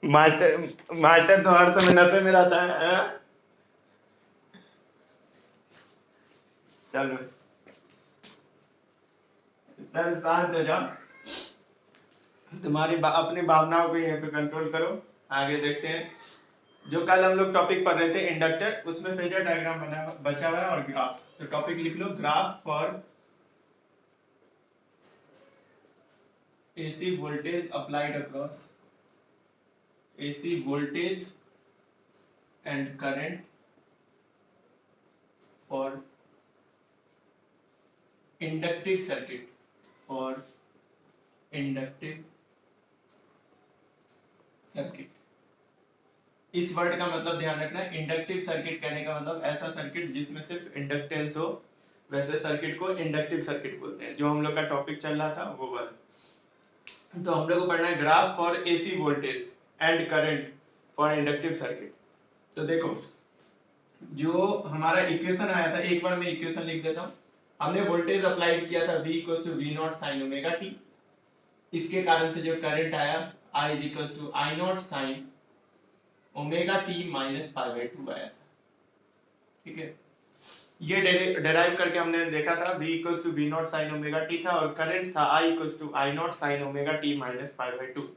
Master master तो हर समय नशे में रहता है। चलो इतना शांत हो जाओ, तुम्हारी अपनी भावनाओं को यहाँ पे कंट्रोल करो। आगे देखते हैं। जो कल हम लोग टॉपिक पढ़ रहे थे इंडक्टर, उसमें फेजर डायग्राम बना बचा हुआ है और ग्राफ। तो टॉपिक लिख लो, graph for AC voltage applied across AC voltage and current for inductive circuit, for inductive circuit. इस वर्ड का मतलब ध्यान रखना है। इंडक्टिव सर्किट कहने का मतलब ऐसा सर्किट जिसमें सिर्फ इंडक्टेंस हो, वैसे सर्किट को इंडक्टिव सर्किट बोलते हैं। जो हम लोग का टॉपिक चल रहा था वो वाला। तो हम लोग को पढ़ना है graph for AC voltage and current for inductive circuit. तो देखो, जो हमारा इक्वेशन आया था, एक बार मैं इक्वेशन लिख देता हूं। हमने वोल्टेज अप्लाई किया था V = V0 sin omega t। इसके कारण से जो करंट आया I = I0 sin omega t minus π/2 आया था। ठीक है, ये डेराइव करके हमने देखा था V = V0 sin omega t था और करंट था I = I0 sin omega t minus π/2।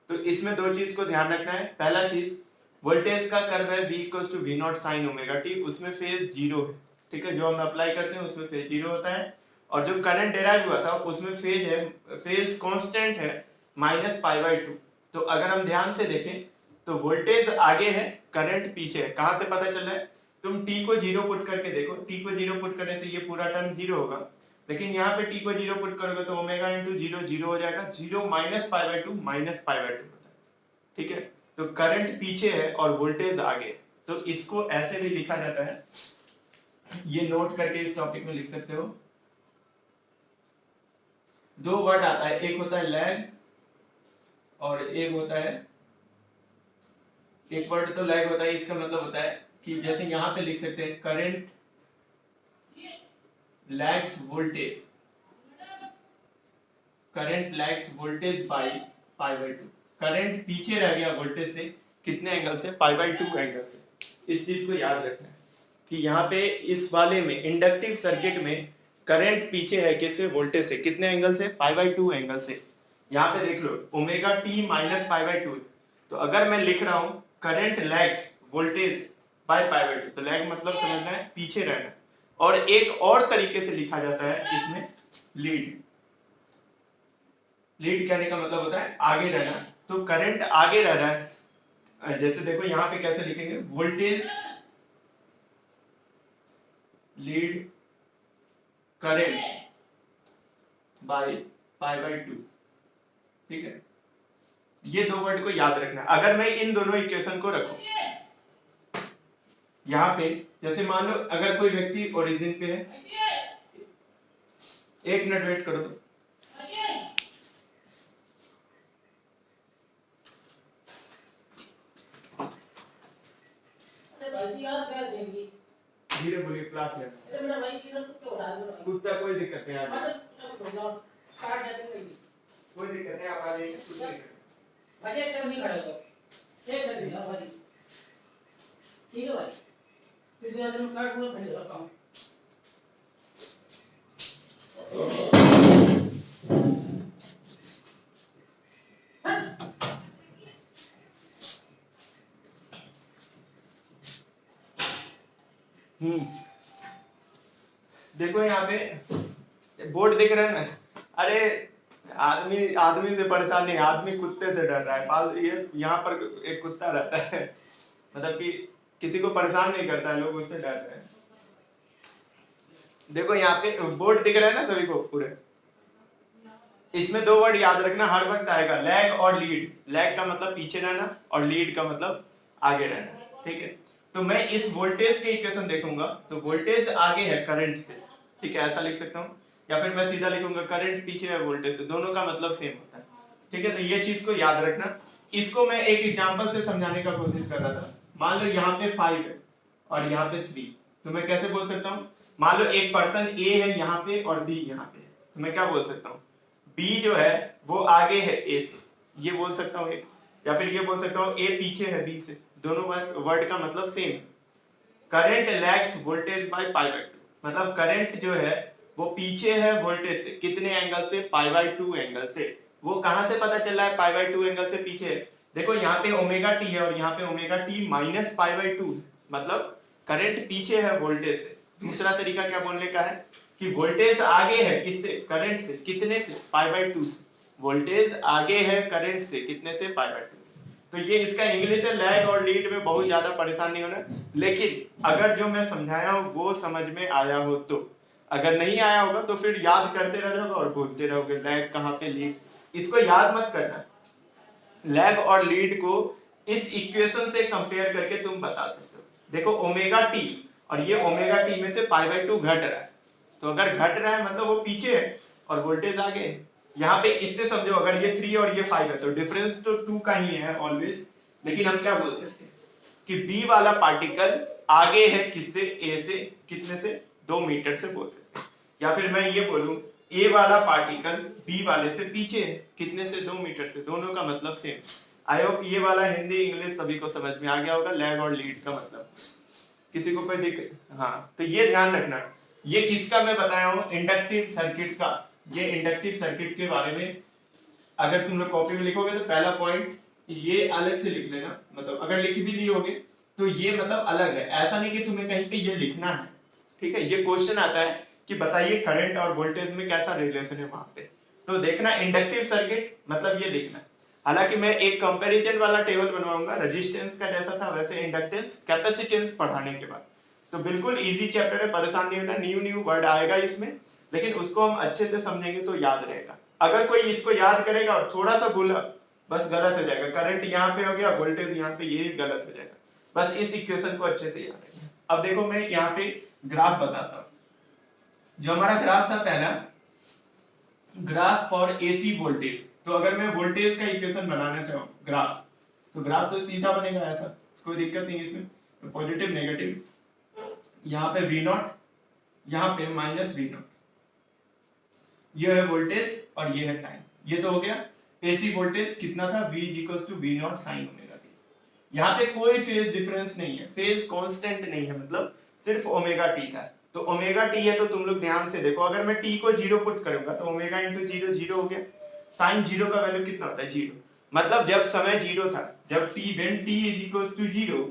तो इसमें दो चीज को ध्यान रखना है। पहला चीज, वोल्टेज का कर्व है V = V0 sin omega t, उसमें फेज जीरो है। ठीक है, जो हम अप्लाई करते हैं उसमें फेज जीरो होता है। और जो करंट डेराइव हुआ था उसमें फेज है, फेज कांस्टेंट है माइनस π/2। तो अगर हम ध्यान से देखें तो वोल्टेज आगे है, करंट पीछे है। कहां से पता चल रहा है? तुम t को जीरो पुट करके देखो। t को जीरो पुट करने से ये पूरा टर्म जीरो होगा, लेकिन यहाँ पे t को जीरो पुट करोगे तो ओमेगा इंटू जीरो जीरो हो जाएगा। जीरो माइनस π/2 माइनस π/2 होता है। ठीक है, तो करंट पीछे है और वोल्टेज आगे है। तो इसको ऐसे भी लिखा जाता है, ये नोट करके इस टॉपिक में लिख सकते हो। दो वर्ड आता है, एक होता है लैग और एक होता है, एक वर्ड तो लैग होता है। इसका मतलब होता है कि जैसे यहां पे लिख सकते हैं current lags voltage, current lags voltage by π/2। Current पीछे रह गया वोल्टेज से, कितने एंगल से? π/2 एंगल से। इस चीज को याद रखना है कि यहाँ पे इस वाले में इंडक्टिव सर्किट में करंट पीछे है किससे? वोल्टेज से। कितने एंगल से? π/2 एंगल से। यहाँ पे देख लो ओमेगा t माइनस π/2। तो अगर मैं लिख रहा हूं करंट लैग्स वोल्टेज बाय π/2, तो लैग मतलब समझना है पीछे रहना। और एक और तरीके से लिखा जाता है इसमें लीड। लीड कहने का मतलब होता है आगे रहना। तो करंट आगे रह रहा है, जैसे देखो यहां पे कैसे लिखेंगे, वोल्टेज लीड करंट बाय π/2। ठीक है, ये दो वर्ड को याद रखना। अगर मैं इन दोनों इक्वेशन को रखूं यहां पे, जैसे मान लो अगर कोई व्यक्ति ओरिजिन पे है, एक मिनट वेट करो। धीरे बोलिए, क्लास में कुत्ता, कोई दिक्कत नहीं आ, कोई दिक्कत नहीं, आप आ जाइए। ठीक है भाई, फिर कार्ड पूरा भेज रखा हूं। देखो यहाँ पे बोर्ड दिख रहा है ना? अरे आदमी आदमी से परेशान नहीं, आदमी कुत्ते से डर रहा है। पास ये यहाँ पर एक कुत्ता रहता है, मतलब कि किसी को परेशान नहीं करता है, लोग उससे डर रहे हैं। देखो यहाँ पे बोर्ड दिख रहा है ना सभी को पूरे? इसमें दो वर्ड याद रखना, हर वक्त आएगा, लैग और लीड। लैग का मतलब पीछे रहना और लीड का मतलब आगे रहना। ठीक है, तो मैं इस वोल्टेज के इक्वेशन देखूंगा तो वोल्टेज आगे है करंट से। ठीक है, ऐसा लिख सकता हूं, या फिर मैं सीधा लिखूंगा करंट पीछे है वोल्टेज से। दोनों का मतलब सेम होता है। ठीक है, तो ये चीज को याद रखना। इसको मैं एक एग्जांपल से समझाने का कोशिश कर रहा था। मान लो यहाँ पे 5 है और यहाँ पे 3, तो मैं कैसे बोल सकता हूँ? मान लो एक पर्सन ए है यहाँ पे और बी यहाँ पे है, तो मैं क्या बोल सकता हूँ? बी जो है वो आगे है ए से, ये बोल सकता हूँ एक। या फिर ये बोल सकता हूँ ए पीछे है बी से, दोनों वर्ड का मतलब सेम है। Current lags voltage by pi by 2, मतलब करंट जो है वो पीछे है वोल्टेज से, कितने एंगल से, पाई बाय 2 एंगल से। वो कहां से पता चल रहा है पाई बाय 2 एंगल से पीछे है? देखो यहाँ पे ओमेगा टी है और यहाँ पे omega t minus pi by 2, मतलब करंट पीछे है वोल्टेज से। दूसरा तरीका क्या बोलने का है कि वोल्टेज आगे है किससे, करंट से, कितने से, पाई बाय 2 से। वोल्टेज आगे है करंट से, कितने से, पाई बाय 2 से। तो ये इसका इंग्लिश है, लैग और लीड में बहुत ज्यादा परेशान नहीं होना, लेकिन अगर जो मैं समझाया हूं वो समझ में आया हो तो। अगर नहीं आया होगा तो फिर याद करते रह जाओगे और भूलते रहोगे लैग कहां पे लीड, इसको याद मत करना। लैग और लीड को इस इक्वेशन से कंपेयर करके तुम बता सकते हो। देखो ओमेगा टी, और ये ओमेगा टी में से पाई बाय 2 घट रहा है, तो अगर घट रहा है मतलब वो पीछे है और वोल्टेज आगे है। यहाँ पे इससे समझो, अगर ये 3 और ये 5 है तो डिफरेंस तो 2 का ही है ऑलवेज, लेकिन हम क्या बोल सकते हैं कि बी वाला पार्टिकल आगे है किससे, ए से, कितने से, 2 मीटर से बोल सकते हैं। या फिर मैं ये बोलूं ए वाला पार्टिकल बी वाले से पीछे है, कितने से, 2 मीटर से, दोनों का मतलब सेम। आई होप ये वाला हिंदी इंग्लिश सभी को समझ में आ गया होगा, लैग और लीड का मतलब। किसी को कोई दिक्कत? हाँ, तो ये ध्यान रखना, ये किसका मैं बताया हूं, इंडक्टिव सर्किट का। ये इंडक्टिव सर्किट के बारे में अगर तुम लोग कॉपी में लिखोगे तो पहला पॉइंट ये अलग से लिख लेना, मतलब अगर लिख भी दियोगे तो ये मतलब अलग है, ऐसा नहीं कि तुम्हें कहीं पे ये लिखना है। ठीक है, ये क्वेश्चन आता है कि बताइए करंट और वोल्टेज में कैसा रिलेशन है वहां पे, तो देखना इंडक्टिव सर्किट मतलब ये देखना। हालांकि मैं एक कंपैरिजन वाला टेबल बनवाऊंगा, रेजिस्टेंस का जैसा था वैसे इंडक्टेंस, कैपेसिटेंस पढ़ाने के बाद। तो बिल्कुल इजी चैप्टर है, परेशान नहीं होना, न्यू वर्ड आएगा इसमें, लेकिन उसको हम अच्छे से समझेंगे तो याद रहेगा। अगर कोई इसको याद करेगा और थोड़ा सा भूला, बस गलत हो जाएगा, करंट यहाँ पे हो गया, वोल्टेज यहाँ पे, ये गलत हो जाएगा। बस इस इक्वेशन को अच्छे से याद रखना। अब देखो मैं यहाँ पे ग्राफ बताता हूं। जो हमारा ग्राफ था पहला, ग्राफ फॉर एसी वोल्टेज, तो अगर मैं वोल्टेज का इक्वेशन बनाना चाहूँ ग्राफ, तो ग्राफ तो सीधा बनेगा ऐसा, कोई दिक्कत नहीं इसमें, पॉजिटिव नेगेटिव, यहाँ पे V नॉट, यहाँ पे माइनस V नॉट, ये है वोल्टेज और ये है टाइम। ये तो हो गया एसी वोल्टेज, कितना था, V equals to V naught sine omega t. यहाँ पे कोई फेज डिफरेंस नहीं है, फेज कांस्टेंट नहीं है, मतलब सिर्फ ओमेगा टी था। तो ओमेगा टी है तो तुम लोग ध्यान से देखो, अगर मैं टी को 0 पुट करूंगा तो ओमेगा इंटू 0 0 हो गया। साइन 0 का वैल्यू कितना होता है, 0, मतलब जब समय 0 था, जब t when t is equals to 0,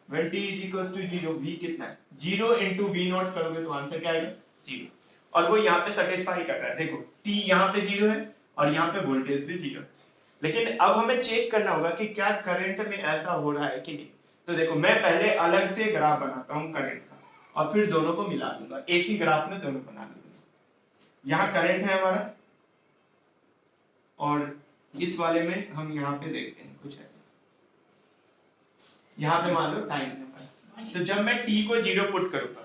when t is equals to 0, v कितना है, 0 into v नॉट करोगे तो आंसर क्या आएगा, 0। और वो यहाँ पे सेटिस्फाई कर रहा है, देखो t यहाँ पे 0 है और यहाँ पे वोल्टेज भी 0 है। लेकिन अब हमें चेक करना होगा कि क्या करंट में ऐसा हो रहा है कि नहीं। तो देखो मैं पहले अलग से ग्राफ बनाता हूँ करंट का, और फिर दोनों को मिला दूंगा, एक ही ग्राफ में दोनों बना दूंगा। यहाँ करंट है हमारा, और इस वाले में हम यहाँ पे देखते हैं कुछ ऐसा, यहाँ पे मान लो टाइम है। तो जब मैं t को 0 पुट करूंगा,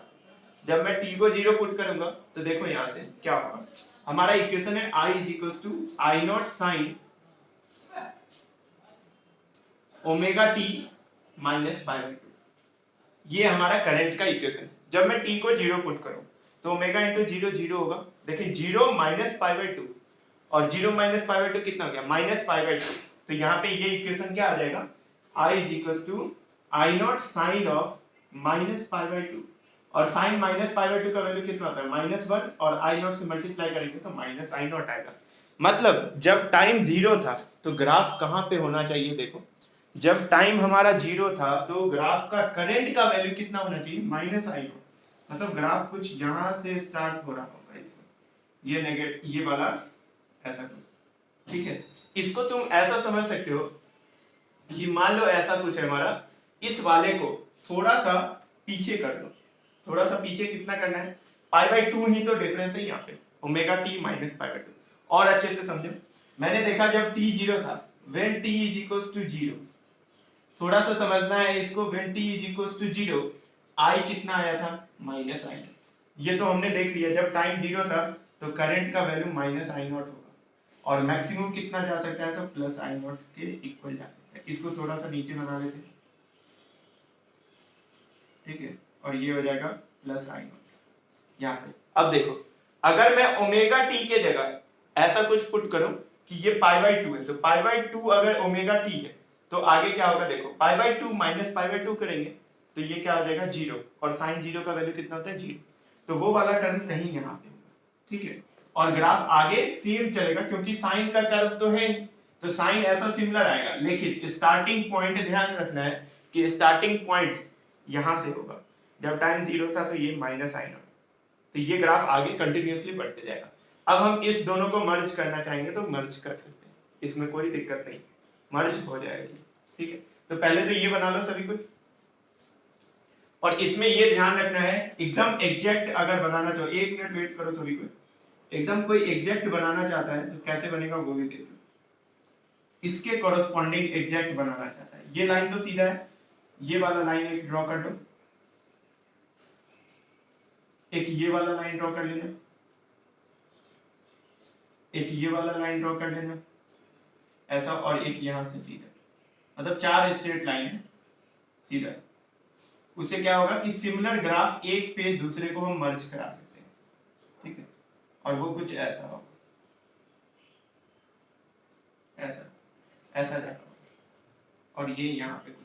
जब मैं t को 0 पुट करूंगा तो देखो यहाँ से क्या होगा, हमारा इक्वेशन है I equals to I naught sine omega t minus pi by 2, ये हमारा करंट का इक्वेशन। जब मैं t को 0 पुट करूं तो ओमेगा इंटू 0 0 होगा, देखिए 0 माइनस पाई बाय 2, और 0 माइनस पाई बाय 2 कितना हो गया, माइनस पाई बाय 2। तो यहाँ पे ये इक्वेशन क्या आ जाएगा, I is equals to I naught sine of minus pi by 2, और साइन माइनस पाई बाय 2 का वैल्यू कितना होता है, -1, और आई नॉट से मल्टीप्लाई करेंगे तो माइनस आई नॉट आएगा। मतलब जब टाइम 0 था तो ग्राफ कहां पे होना चाहिए, देखो जब टाइम हमारा 0 था तो ग्राफ का करंट का वैल्यू कितना होना चाहिए, माइनस आई नॉट, मतलब ग्राफ कुछ यहां से स्टार्ट हो रहा होगा इसमें, ये नेगेटिव, ये वाला ऐसा कुछ, ठीक है। इसको तुम ऐसा समझ सकते हो कि मान लो ऐसा कुछ है हमारा, इस वाले को थोड़ा सा पीछे कर दो, थोड़ा सा पीछे कितना करना है, पाई बाय 2 ही तो डिफरेंस है यहाँ पे, omega t minus pi by 2। और अच्छे से समझो, मैंने देखा जब t 0 था, when t is equals to 0, थोड़ा सा समझना है इसको, when t is equals to 0, I कितना आया था, माइनस आई नॉट। ये तो हमने देख लिया, जब टाइम 0 था तो करंट का वैल्यू माइनस आई नॉट होगा, और मैक्सिमम कितना जा सकता है, तो प्लस आई नॉट के इक्वल जा सकता है। इसको थोड़ा सा नीचे बना लेते हैं, ठीक है, और ये हो जाएगा प्लस आई नॉट यहाँ पे। अब देखो अगर मैं ओमेगा टी के जगह ऐसा कुछ पुट करूं कि ये पाई बाय 2 है, तो पाई बाय 2 अगर ओमेगा टी है तो आगे क्या होगा देखो, पाई by to minus pi by to करेंगे तो ये क्या हो जाएगा 0, और साइन 0 का वैल्यू कितना होता है 0, तो वो वाला टर्म नहीं यहाँ पे होगा, ठीक है। और ग्राफ आगे सेम चलेगा क्योंकि साइन का कर्व तो है, तो साइन ऐसा सिमिलर आएगा, लेकिन स्टार्टिंग पॉइंट ध्यान रखना है कि स्टार्टिंग पॉइंट यहां से होगा, जब टाइम 0 था तो ये माइनस आई नॉट, तो ये ग्राफ आगे कंटिन्यूअसली बढ़ते जाएगा। अब हम इस दोनों को मर्ज करना चाहेंगे तो मर्ज कर सकते हैं, इसमें कोई दिक्कत नहीं, मर्ज हो जाएगी, ठीक है। तो पहले तो ये बना लो सभी को, और इसमें ये ध्यान रखना है एकदम एग्जैक्ट अगर बनाना चाहो, 1 मिनट वेट करो सभी को, एकदम कोई एग्जैक्ट बनाना चाहता है तो कैसे बनेगा वो भी देख लो, इसके कॉरेस्पॉन्डिंग एग्जैक्ट बनाना चाहता है, ये लाइन तो सीधा है, ये वाला लाइन एक ड्रॉ कर लो, एक ये वाला लाइन ड्रॉ कर लेना, एक ये वाला लाइन ड्रॉ कर लेना ऐसा, और एक यहां से सीधा, मतलब 4 स्ट्रेट लाइन है सीधा। उससे क्या होगा कि सिमिलर ग्राफ एक पे दूसरे को हम मर्ज करा सकते हैं, ठीक है। और वो कुछ ऐसा होगा, ऐसा ऐसा जाएगा, और ये यहाँ पे कुछ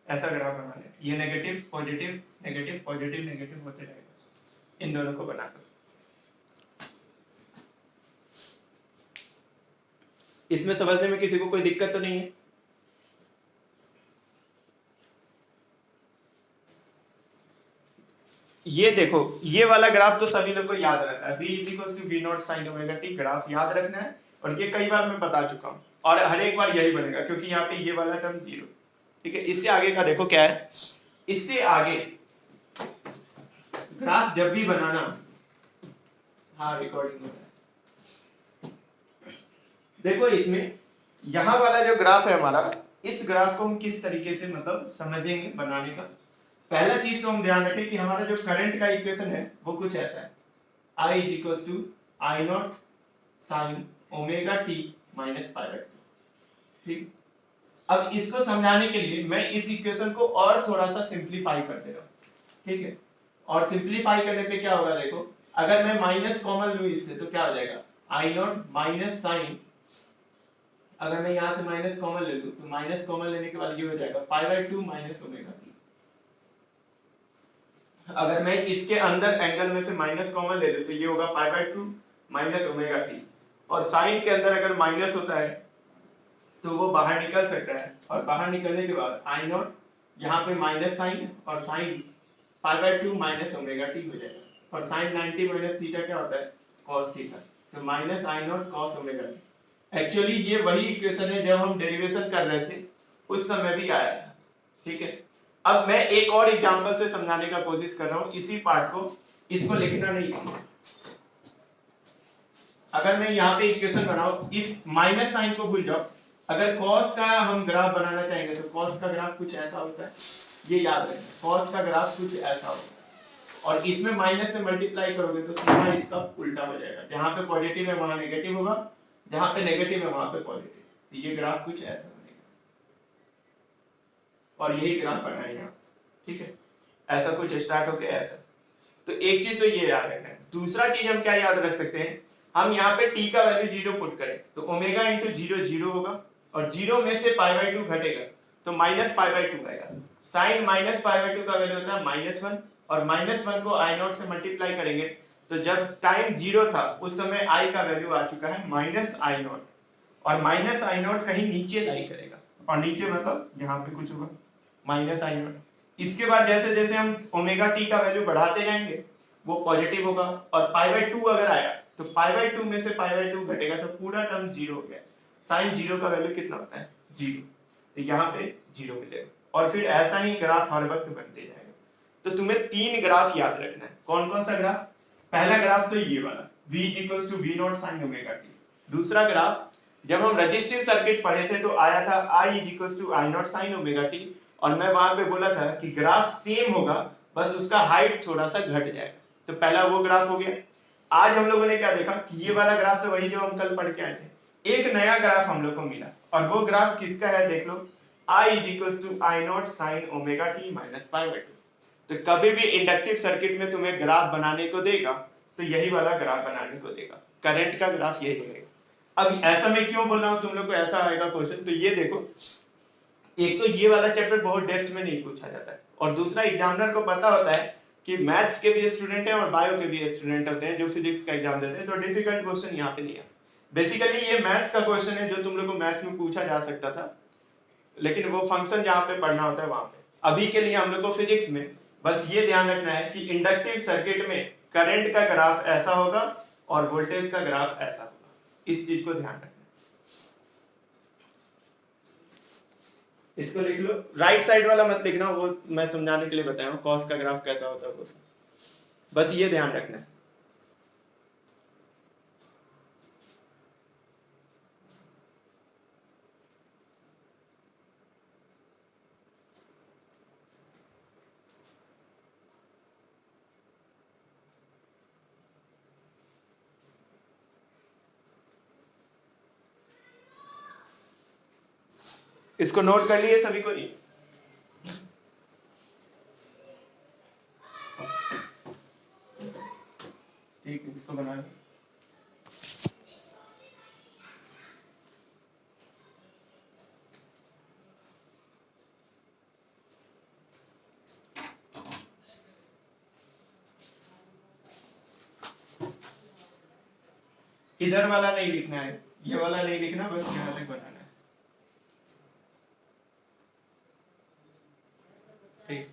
ऐसा ग्राफ बना ले, ये negative positive negative positive negative होते रहेगा इन दोनों को बनाकर। इसमें समझने में किसी को कोई दिक्कत तो नहीं है? ये देखो, ये वाला ग्राफ तो सभी लोग को याद रखना है, v equals to v naught sin omega t, graph याद रखना है, और ये कई बार मैं बता चुका हूं, और हर एक बार यही बनेगा क्योंकि यहाँ पे ये वाला टर्म 0, ठीक है। इससे आगे का देखो क्या है, इससे आगे ग्राफ जब भी बनाना, हाँ रिकॉर्डिंग हो रहा है, देखो इसमें यहां वाला जो ग्राफ है हमारा, इस ग्राफ को हम किस तरीके से मतलब समझेंगे बनाने का। पहला चीज तो हम ध्यान रखें कि हमारा जो करंट का इक्वेशन है वो कुछ ऐसा है, I is equal to I naught sine omega t minus pi by two, ठीक। अब इसको समझाने के लिए मैं इस इक्वेशन को और थोड़ा सा सिंप्लीफाई कर दे रहा हूं, ठीक है। और सिंप्लीफाई करने पे क्या होगा देखो, अगर मैं माइनस कॉमन लूं इससे तो क्या हो जाएगा, आई नॉट माइनस साइन, अगर मैं यहां से माइनस कॉमन ले लूं तो माइनस कॉमन लेने के बाद ये हो जाएगा पाई by to minus omega t. अगर मैं इसके अंदर एंगल में से माइनस कॉमन ले लूं तो ये होगा पाई by to minus omega t, और साइन के अंदर अगर माइनस होता है तो वो बाहर निकल सकता है, और बाहर निकलने के बाद आई नॉट यहाँ पे माइनस साइन, और sine pi by to minus omega T हो जाएगा, और साइन 90 माइनस थीटा क्या होता है कॉस थीटा, तो minus I not cos omega T. Actually ये वही इक्वेशन है जब हम डेरिवेशन कर रहे थे उस समय भी आया था, ठीक है। अब मैं एक और एग्जांपल से समझाने का कोशिश कर रहा हूं इसी पार्ट को, इसको लिखना नहीं है। अगर मैं यहाँ पे इक्वेशन बनाऊं, इस माइनस साइन को भूल जाओ, अगर cos का हम ग्राफ बनाना चाहेंगे तो cos का ग्राफ कुछ ऐसा होता है, ये याद रखें, cos का ग्राफ कुछ ऐसा होता है, और इसमें माइनस से मल्टीप्लाई करोगे तो सीधा इसका उल्टा हो जाएगा, जहां पे पॉजिटिव है वहां नेगेटिव होगा, जहां पे नेगेटिव है वहां पे पॉजिटिव, तो ये ग्राफ कुछ ऐसा बनेगा, और यही ग्राफ बनाएगा, ठीक है। ऐसा कुछ स्टार्ट होके ऐसा, तो एक चीज तो ये याद रखना है। दूसरा चीज हम क्या याद रख सकते हैं, हम यहाँ पे t का वैल्यू 0 पुट करें तो ओमेगा इंटू 0 0 होगा, और 0 में से पाई बाई 2 घटेगा तो माइनस पाई बाई 2 आएगा। साइन माइनस पाई बाई 2 का वैल्यू होता है -1, और -1 को आई नॉट से मल्टीप्लाई करेंगे तो जब टाइम 0 था उस समय i का वैल्यू आ चुका है -i0, और -i0 कहीं नीचे लाई करेगा, और नीचे मतलब यहाँ पे कुछ होगा -i0। इसके बाद जैसे जैसे हम ओमेगा टी का वैल्यू बढ़ाते जाएंगे वो पॉजिटिव होगा, और पाई बाई 2 अगर आया तो पाई बाई 2 में से पाई बाई 2 घटेगा तो पूरा टर्म 0 हो गया। साइन 0 का वैल्यू कितना होता है 0, तो यहाँ पे 0 मिलेगा, और फिर ऐसा ही ग्राफ हर वक्त बनते जाएगा। तो तुम्हें 3 ग्राफ याद रखना है, कौन कौन सा ग्राफ, पहला ग्राफ तो ये वाला v equals to v naught sine omega t. दूसरा ग्राफ जब हम रजिस्टिव सर्किट पढ़े थे तो आया था i equals to I naught sine omega t, और मैं वहां पे बोला था कि ग्राफ सेम होगा बस उसका हाइट थोड़ा सा घट जाएगा, तो पहला वो ग्राफ हो गया। आज हम लोगों ने क्या देखा कि ये वाला ग्राफ तो वही जो हम कल पढ़ के आए थे, एक नया ग्राफ हम लोग को मिला, और वो ग्राफ किसका है देख लो, I is equals to I naught sine omega t minus pi by 2। तो कभी भी इंडक्टिव सर्किट में तुम्हें ग्राफ बनाने को देगा तो यही वाला ग्राफ बनाने को देगा, करंट का ग्राफ यही रहेगा। अब ऐसा मैं क्यों बोल रहा हूं, तुम लोग को ऐसा आएगा क्वेश्चन, तो ये देखो, एक तो ये वाला चैप्टर बहुत डेप्थ में नहीं पूछा जाता है, और दूसरा एग्जामिनर को पता होता है कि मैथ्स के भी स्टूडेंट हैं और बायो के भी स्टूडेंट होते हैं जो फिजिक्स का एग्जाम देते हैं, तो डिफिकल्ट क्वेश्चन यहाँ पे नहीं है। बेसिकली ये मैथ्स का क्वेश्चन है जो तुम लोग को मैथ्स में पूछा जा सकता था, लेकिन वो फंक्शन जहाँ पे पढ़ना होता है वहां पे। अभी के लिए हम लोग को फिजिक्स में बस ये ध्यान रखना है कि इंडक्टिव सर्किट में करंट का ग्राफ ऐसा होगा और वोल्टेज का ग्राफ ऐसा होगा, इस चीज को ध्यान रखना। इसको लिख लो, राइट साइड वाला मत लिखना, वो मैं समझाने के लिए बताया हूँ कॉस का ग्राफ कैसा होता है वो, बस ये ध्यान रखना है। इसको नोट कर लिए सभी को? नहीं, ठीक, इसको बना लो। इधर वाला नहीं लिखना है, ये वाला नहीं लिखना, बस यहाँ तक बनाना है। ठीक,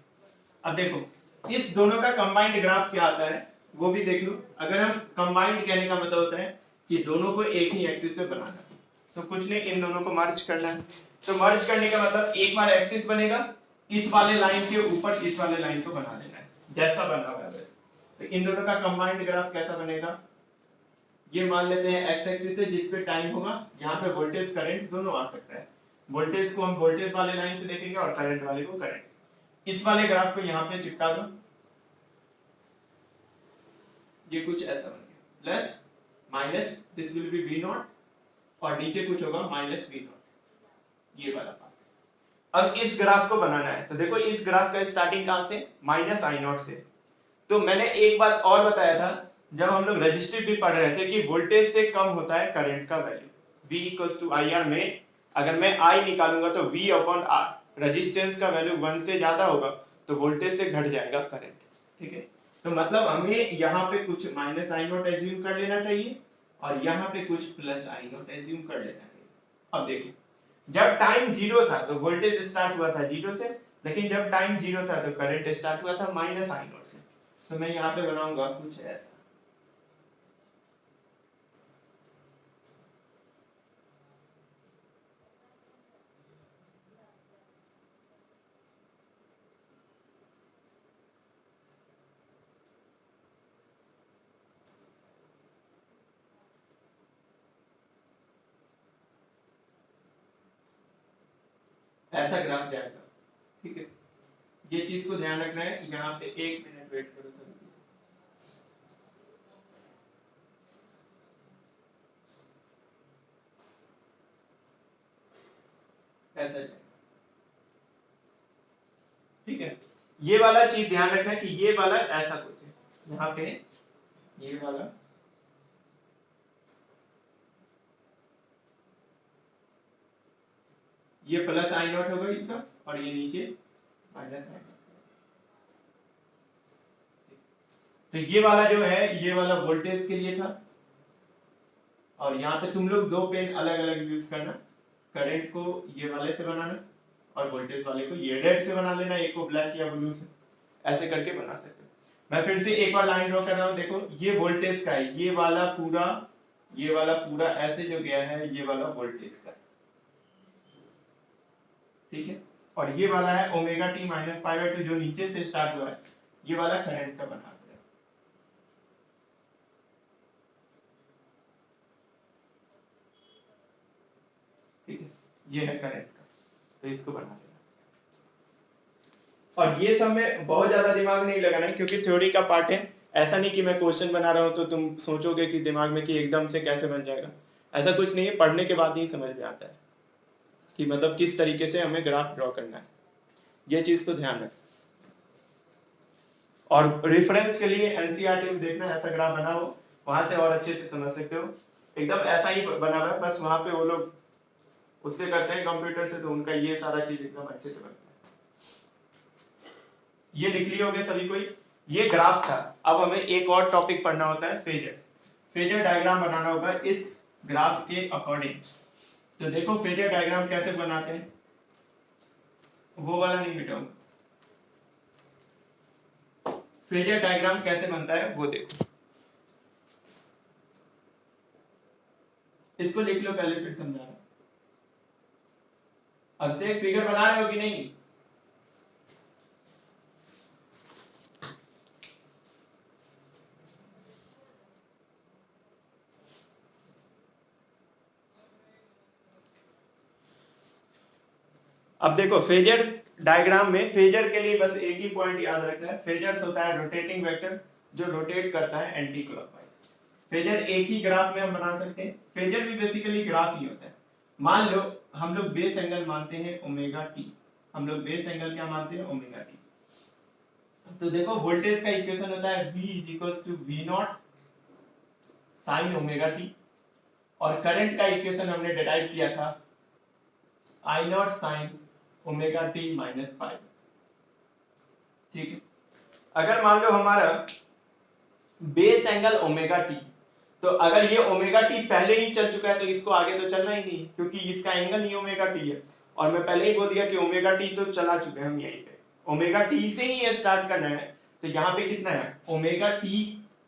अब देखो इस दोनों का कंबाइंड ग्राफ क्या आता है वो भी देख लो। अगर हम कंबाइंड कहने का मतलब होता है कि दोनों को एक ही एक्सिस पे बनाना है, तो कुछ नहीं, इन दोनों को मर्ज करना है। तो मर्ज करने का मतलब एक बार एक्सिस बनेगा, इस वाले लाइन के ऊपर इस वाले लाइन को बना देना है, जैसा बना हुआ है वैसे। तो इन दोनों का कंबाइंड ग्राफ कैसा बनेगा, ये मान लेते हैं एक्स एक्सिस है जिस पे टाइम होगा, यहाँ पे वोल्टेज करंट दोनों आ सकता है। वोल्टेज को हम वोल्टेज वाले लाइन से देखेंगे और करंट वाले को करंट से। इस वाले ग्राफ को यहाँ पे चिपका दो, ये कुछ ऐसा बन गया, plus minus this will be V naught, और नीचे कुछ होगा माइनस वी नॉट, ये वाला पार्ट। अब इस ग्राफ को बनाना है, तो देखो इस ग्राफ का स्टार्टिंग कहां से, माइनस आई नॉट से। तो मैंने एक बात और बताया था जब हम लोग रजिस्टिव भी पढ़ रहे थे कि वोल्टेज से कम होता है करंट का value, V equals to I R में अगर मैं I निकालूंगा तो V अपॉन R, रेजिस्टेंस का वैल्यू 1 से ज्यादा होगा तो वोल्टेज से घट जाएगा करंट। ठीक है, तो मतलब हमें यहाँ पे कुछ माइनस आई नॉट एज्यूम कर लेना चाहिए और यहाँ पे कुछ प्लस आई नॉट एज्यूम कर लेना चाहिए। अब देखो, जब टाइम जीरो था तो वोल्टेज स्टार्ट हुआ था जीरो से, लेकिन जब टाइम जीरो था तो करंट स्टार्ट हुआ था माइनस आई नॉट से। तो मैं यहाँ पे बनाऊंगा कुछ ऐसा, ऐसा ग्राफ जाएगा। ठीक है, ये चीज को ध्यान रखना है। यहाँ पे 1 मिनट वेट करो सभी, ऐसा जाएगा। ठीक है, ये वाला चीज ध्यान रखना कि ये वाला ऐसा कुछ है, यहाँ पे ये वाला ये प्लस आई नॉट होगा इसका, और ये नीचे माइनस आई नॉट। तो ये वाला जो है ये वाला वोल्टेज के लिए था, और यहाँ पे तुम लोग दो पेन अलग अलग यूज करना, करंट को ये वाले से बनाना और वोल्टेज वाले को ये रेड से बना लेना, एक को ब्लैक या ब्लू से, ऐसे करके बना सकते हो। मैं फिर से एक बार लाइन ड्रॉ कर रहा हूँ, देखो ये वोल्टेज का है, ये वाला पूरा ऐसे जो गया है ये वाला वोल्टेज का है। ठीक है, और ये वाला है omega t minus pi by 2 जो नीचे से स्टार्ट हुआ है, ये वाला करंट का बना दिया। ठीक है, ये है करंट का, तो इसको बना देना। और ये सब में बहुत ज्यादा दिमाग नहीं लगाना है क्योंकि थ्योरी का पार्ट है। ऐसा नहीं कि मैं क्वेश्चन बना रहा हूं तो तुम सोचोगे कि दिमाग में कि एकदम से कैसे बन जाएगा, ऐसा कुछ नहीं है। पढ़ने के बाद ही समझ में आता है कि मतलब किस तरीके से हमें ग्राफ ड्रॉ करना है, ये चीज को ध्यान रखें। और रेफरेंस के लिए एनसीईआरटी में देखना ऐसा ग्राफ बना हो वहां से और अच्छे से समझ सकते हो, एकदम ऐसा ही बना हुआ है, बस वहां पे वो लोग उससे करते हैं कंप्यूटर से, तो उनका ये सारा चीज एकदम अच्छे से बनता है। ये लिख लिए होंगे सभी कोई, ये ग्राफ था। अब हमें एक और टॉपिक पढ़ना होता है, फेजर। फेजर डायग्राम बनाना होगा इस ग्राफ के अकॉर्डिंग। तो देखो फेजर डायग्राम कैसे बनाते हैं, वो वाला नहीं मिटाऊंगा, फेजर डायग्राम कैसे बनता है वो देखो। इसको लिख लो पहले, फिर समझा रहा। अब से एक फिगर बना रहे हो कि नहीं? अब देखो फेजर डायग्राम में, फेजर के लिए बस एक ही पॉइंट याद रखना है, फेजर्स होता है रोटेटिंग वेक्टर जो रोटेट करता है एंटी क्लॉकवाइज। फेजर एक ही ग्राफ में हम बना सकते हैं, फेजर भी बेसिकली ग्राफ ही होता है। मान लो हम लोग बेस एंगल मानते हैं ओमेगा टी, हम लोग बेस एंगल क्या मानते हैं? Omega t. तो देखो वोल्टेज का इक्वेशन होता है V is equals to V naught sine omega t, और करंट का इक्वेशन हमने डिराइव किया था I naught sine omega t minus pi. ठीक है, अगर मान लो हमारा बेस एंगल ओमेगा टी, तो अगर ये ओमेगा टी पहले ही चल चुका है तो इसको आगे तो चलना ही नहीं, क्योंकि इसका एंगल ही ओमेगा टी है। और मैं पहले ही बोल दिया कि ओमेगा टी तो चला चुके हैं हम यहीं पे, ओमेगा टी से ही ये स्टार्ट करना है। तो यहाँ पे कितना है? ओमेगा टी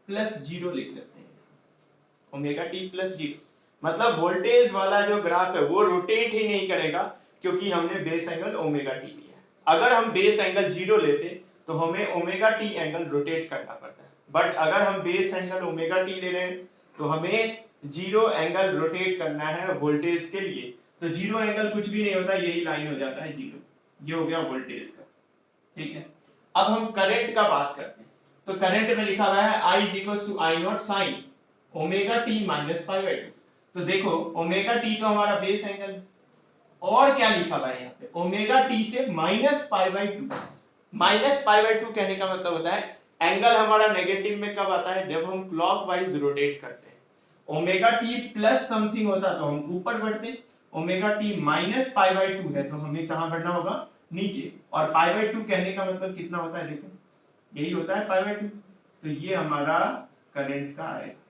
प्लस जीरो लिख सकते हैं इसको, ओमेगा टी प्लस जीरो। मतलब वोल्टेज वाला जो ग्राफ है वो रोटेट ही नहीं करेगा, क्योंकि हमने बेस एंगल ओमेगा टी लिया। अगर हम बेस एंगल जीरो लेते तो हमें ओमेगा टी एंगल रोटेट करना पड़ता है, बट अगर हम बेस एंगल ओमेगा टी ले रहे हैं तो हमें जीरो एंगल रोटेट करना है वोल्टेज के लिए। तो जीरो एंगल कुछ भी नहीं होता, यही लाइन हो जाता है जीरो, ये हो गया वोल्टेज का। ठीक है, अब हम करंट का बात करते हैं। तो करंट में लिखा हुआ है I is equal to I naught sine omega t minus pi by two. तो देखो ओमेगा टी तो हमारा बेस एंगल, और क्या लिखा हुआ है यहाँ पे? ओमेगा टी से minus pi by to. Minus pi by to कहने का मतलब होता है एंगल हमारा नेगेटिव में कब आता है? जब हम क्लॉकवाइज रोटेट करते हैं। ओमेगा टी प्लस समथिंग होता तो हम ऊपर बढ़ते, omega t minus pi by to है तो हमें कहां बढ़ना होगा? नीचे। और पाई बाई टू कहने का मतलब कितना होता है? देखो यही होता है पाई बाई टू। तो ये हमारा करंट का आएगा।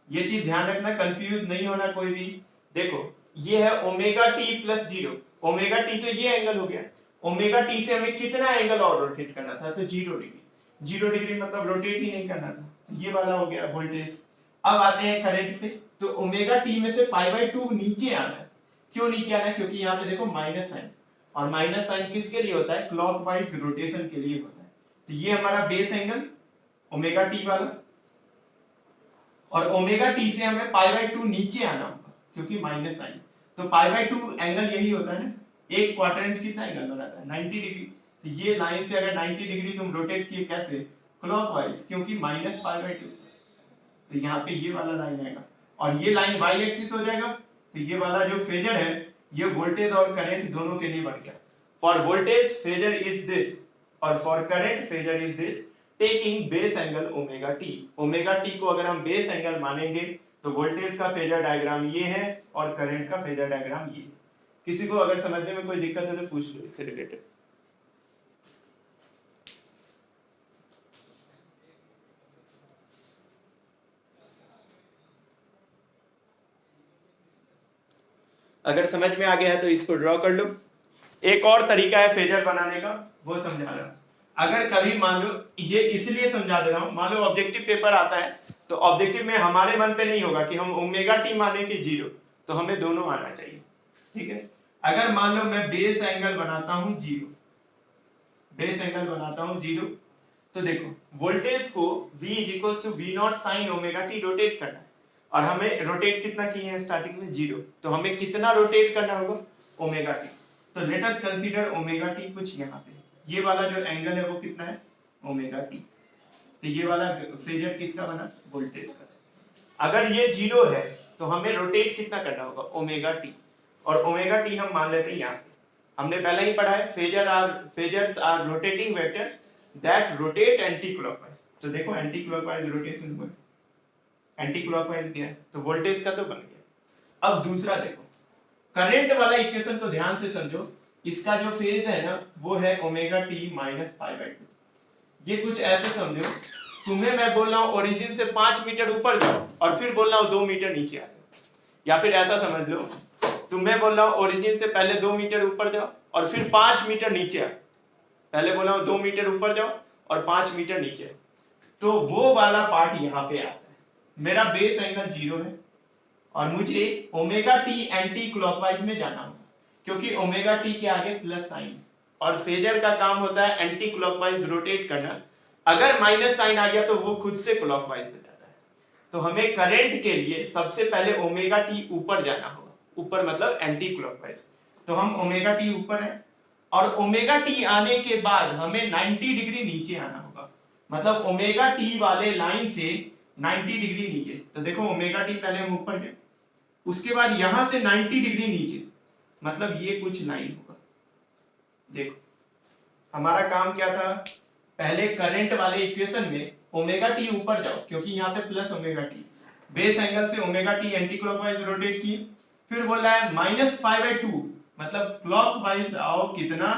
ये चीज ध्यान रखना, कंफ्यूज नहीं होना कोई भी। देखो ये है omega t plus zero, omega t तो ये एंगल हो गया, ओमेगा टी से हमें कितना एंगल और रोटेट करना था? तो 0 डिग्री। 0 डिग्री मतलब रोटेट ही नहीं करना था, ये वाला हो गया वोल्टेज। अब आते हैं करंट पे। तो ओमेगा टी में से पाई बाई टू नीचे आना है। क्यों नीचे आना है? क्योंकि यहाँ पे देखो माइनस साइन, और माइनस साइन किसके लिए होता है? क्लॉकवाइज रोटेशन के लिए होता है। तो ये हमारा बेस एंगल ओमेगा टी वाला, और ओमेगा टी से हमें पाई बाई टू नीचे आना होगा क्योंकि माइनस साइन। तो पाई बाई टू एंगल यही होता है ना, एक क्वाड्रेंट कितना एंगल बनाता है? 90 डिग्री। तो ये लाइन से अगर 90 डिग्री तुम रोटेट किए कैसे? क्लॉकवाइज, क्योंकि माइनस पाई बाई टू। तो यहाँ पे ये वाला लाइन आएगा, और ये लाइन वाई एक्सिस हो जाएगा। तो ये वाला जो फेजर है ये वोल्टेज और करंट दोनों के लिए बन गया। For voltage phasor is this, और for current phasor is this, taking base angle omega t. Omega t को अगर हम बेस एंगल मानेंगे तो वोल्टेज का फेजर डायग्राम ये है और करंट का फेजर डायग्राम ये है। किसी को अगर समझने में कोई दिक्कत है तो पूछ लो इससे रिलेटेड। अगर समझ में आ गया है तो इसको ड्रॉ कर लो। एक और तरीका है फेजर बनाने का, वो समझा रहा हूं। अगर कभी मान लो, ये इसलिए समझा दे रहा हूं, मान लो ऑब्जेक्टिव पेपर आता है तो ऑब्जेक्टिव में हमारे मन पे नहीं होगा कि हम ओमेगा टी माने कि जीरो, तो हमें दोनों आना चाहिए। ठीक है, अगर मान लो मैं बेस एंगल बनाता हूं जीरो, बेस एंगल बनाता हूं जीरो, तो देखो वोल्टेज को V is equal to V naught sine omega t rotate करना है, और हमें रोटेट कितना किए हैं स्टार्टिंग में? जीरो। तो हमें कितना रोटेट करना होगा? Omega t. तो let us consider omega t कुछ यहाँ पे, ये वाला जो एंगल है वो कितना है? Omega t. तो ये वाला फेजर किसका बना? वोल्टेज का। अगर ये जीरो है तो हमें रोटेट कितना करना होगा? Omega t. और ओमेगा टी हम मान लेते हैं यहाँ पे, हमने पहले ही पढ़ा है phasors are rotating vector that rotate anticlockwise. तो देखो एंटी क्लॉकवाइज रोटेशन हुआ, एंटी क्लॉकवाइज दिया है, तो वोल्टेज का तो बन गया। अब दूसरा देखो, करंट वाला इक्वेशन को ध्यान से समझो, इसका जो फेज है ना वो है omega t minus pi by 2। ये कुछ ऐसे समझो, तुम्हें मैं बोल रहा हूं ओरिजिन से 5 मीटर ऊपर जाओ और फिर बोल रहा हूं 2 मीटर नीचे आ जाओ, या फिर ऐसा समझ लो, तुम्हें बोल रहा हूं ओरिजिन से पहले 2 मीटर ऊपर जाओ और फिर 5 मीटर नीचे आओ। पहले बोला हूं 2 मीटर ऊपर जाओ और 5 मीटर नीचे, तो वो वाला पार्ट यहाँ पे आता है। मेरा बेस एंगल 0 है और मुझे ओमेगा टी एंटी क्लॉकवाइज में जाना होगा, क्योंकि ओमेगा टी के आगे प्लस साइन, और फेजर का काम होता है एंटी क्लॉकवाइज रोटेट करना। अगर माइनस साइन आ गया तो वो खुद से क्लॉकवाइज में जाता है। तो हमें करंट के लिए सबसे पहले ओमेगा टी ऊपर जाना होगा, ऊपर मतलब एंटी क्लॉकवाइज। तो हम ओमेगा टी ऊपर है और ओमेगा टी आने के बाद हमें 90 डिग्री नीचे आना होगा, मतलब ओमेगा टी वाले लाइन से 90 डिग्री नीचे। तो देखो ओमेगा टी पहले हम ऊपर गए, उसके बाद यहां से 90 डिग्री नीचे, मतलब ये कुछ लाइन होगा। देखो हमारा काम क्या था, पहले करंट वाले इक्वेशन में ओमेगा टी ऊपर जाओ, क्योंकि यहाँ पे plus omega t, base angle से omega t anticlockwise rotate किए, फिर बोला है माइनस पाई बाई 2, मतलब क्लॉकवाइज आओ कितना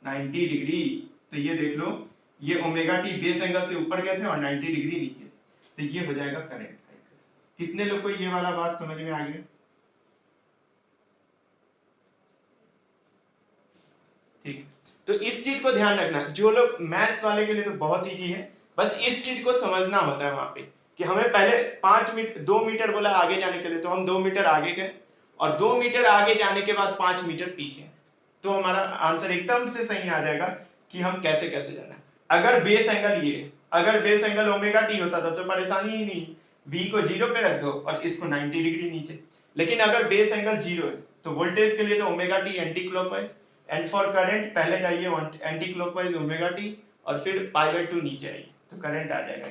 90 डिग्री। तो ये देख लो, ये ओमेगा टी बेस एंगल से ऊपर गए थे और 90 डिग्री नीचे, तो ये हो जाएगा करंट का इक्वेशन। कितने लोग को ये वाला बात समझ में आ गया? ठीक, तो इस चीज को ध्यान रखना, जो लोग मैथ्स वाले के लिए तो बहुत इजी है, बस इस चीज को समझना होता है वहां पे कि हमें पहले 5 मीटर 2 मीटर बोला आगे जाने के लिए, तो हम 2 मीटर आगे गए और 2 मीटर आगे जाने के बाद 5 मीटर पीछे, तो हमारा आंसर एकदम से सही आ जाएगा कि हम कैसे कैसे जाना है। अगर बेस एंगल ये, अगर बेस एंगल ओमेगा टी होता था तो परेशानी ही नहीं, बी को 0 पे रख दो और इसको 90 डिग्री नीचे। लेकिन अगर बेस एंगल 0 है तो वोल्टेज के लिए तो omega t anti clockwise, and for current पहले जाइए एंटी क्लॉकवाइज ओमेगा टी और फिर पाई बाई 2 नीचे आइए, तो करंट आ जाएगा।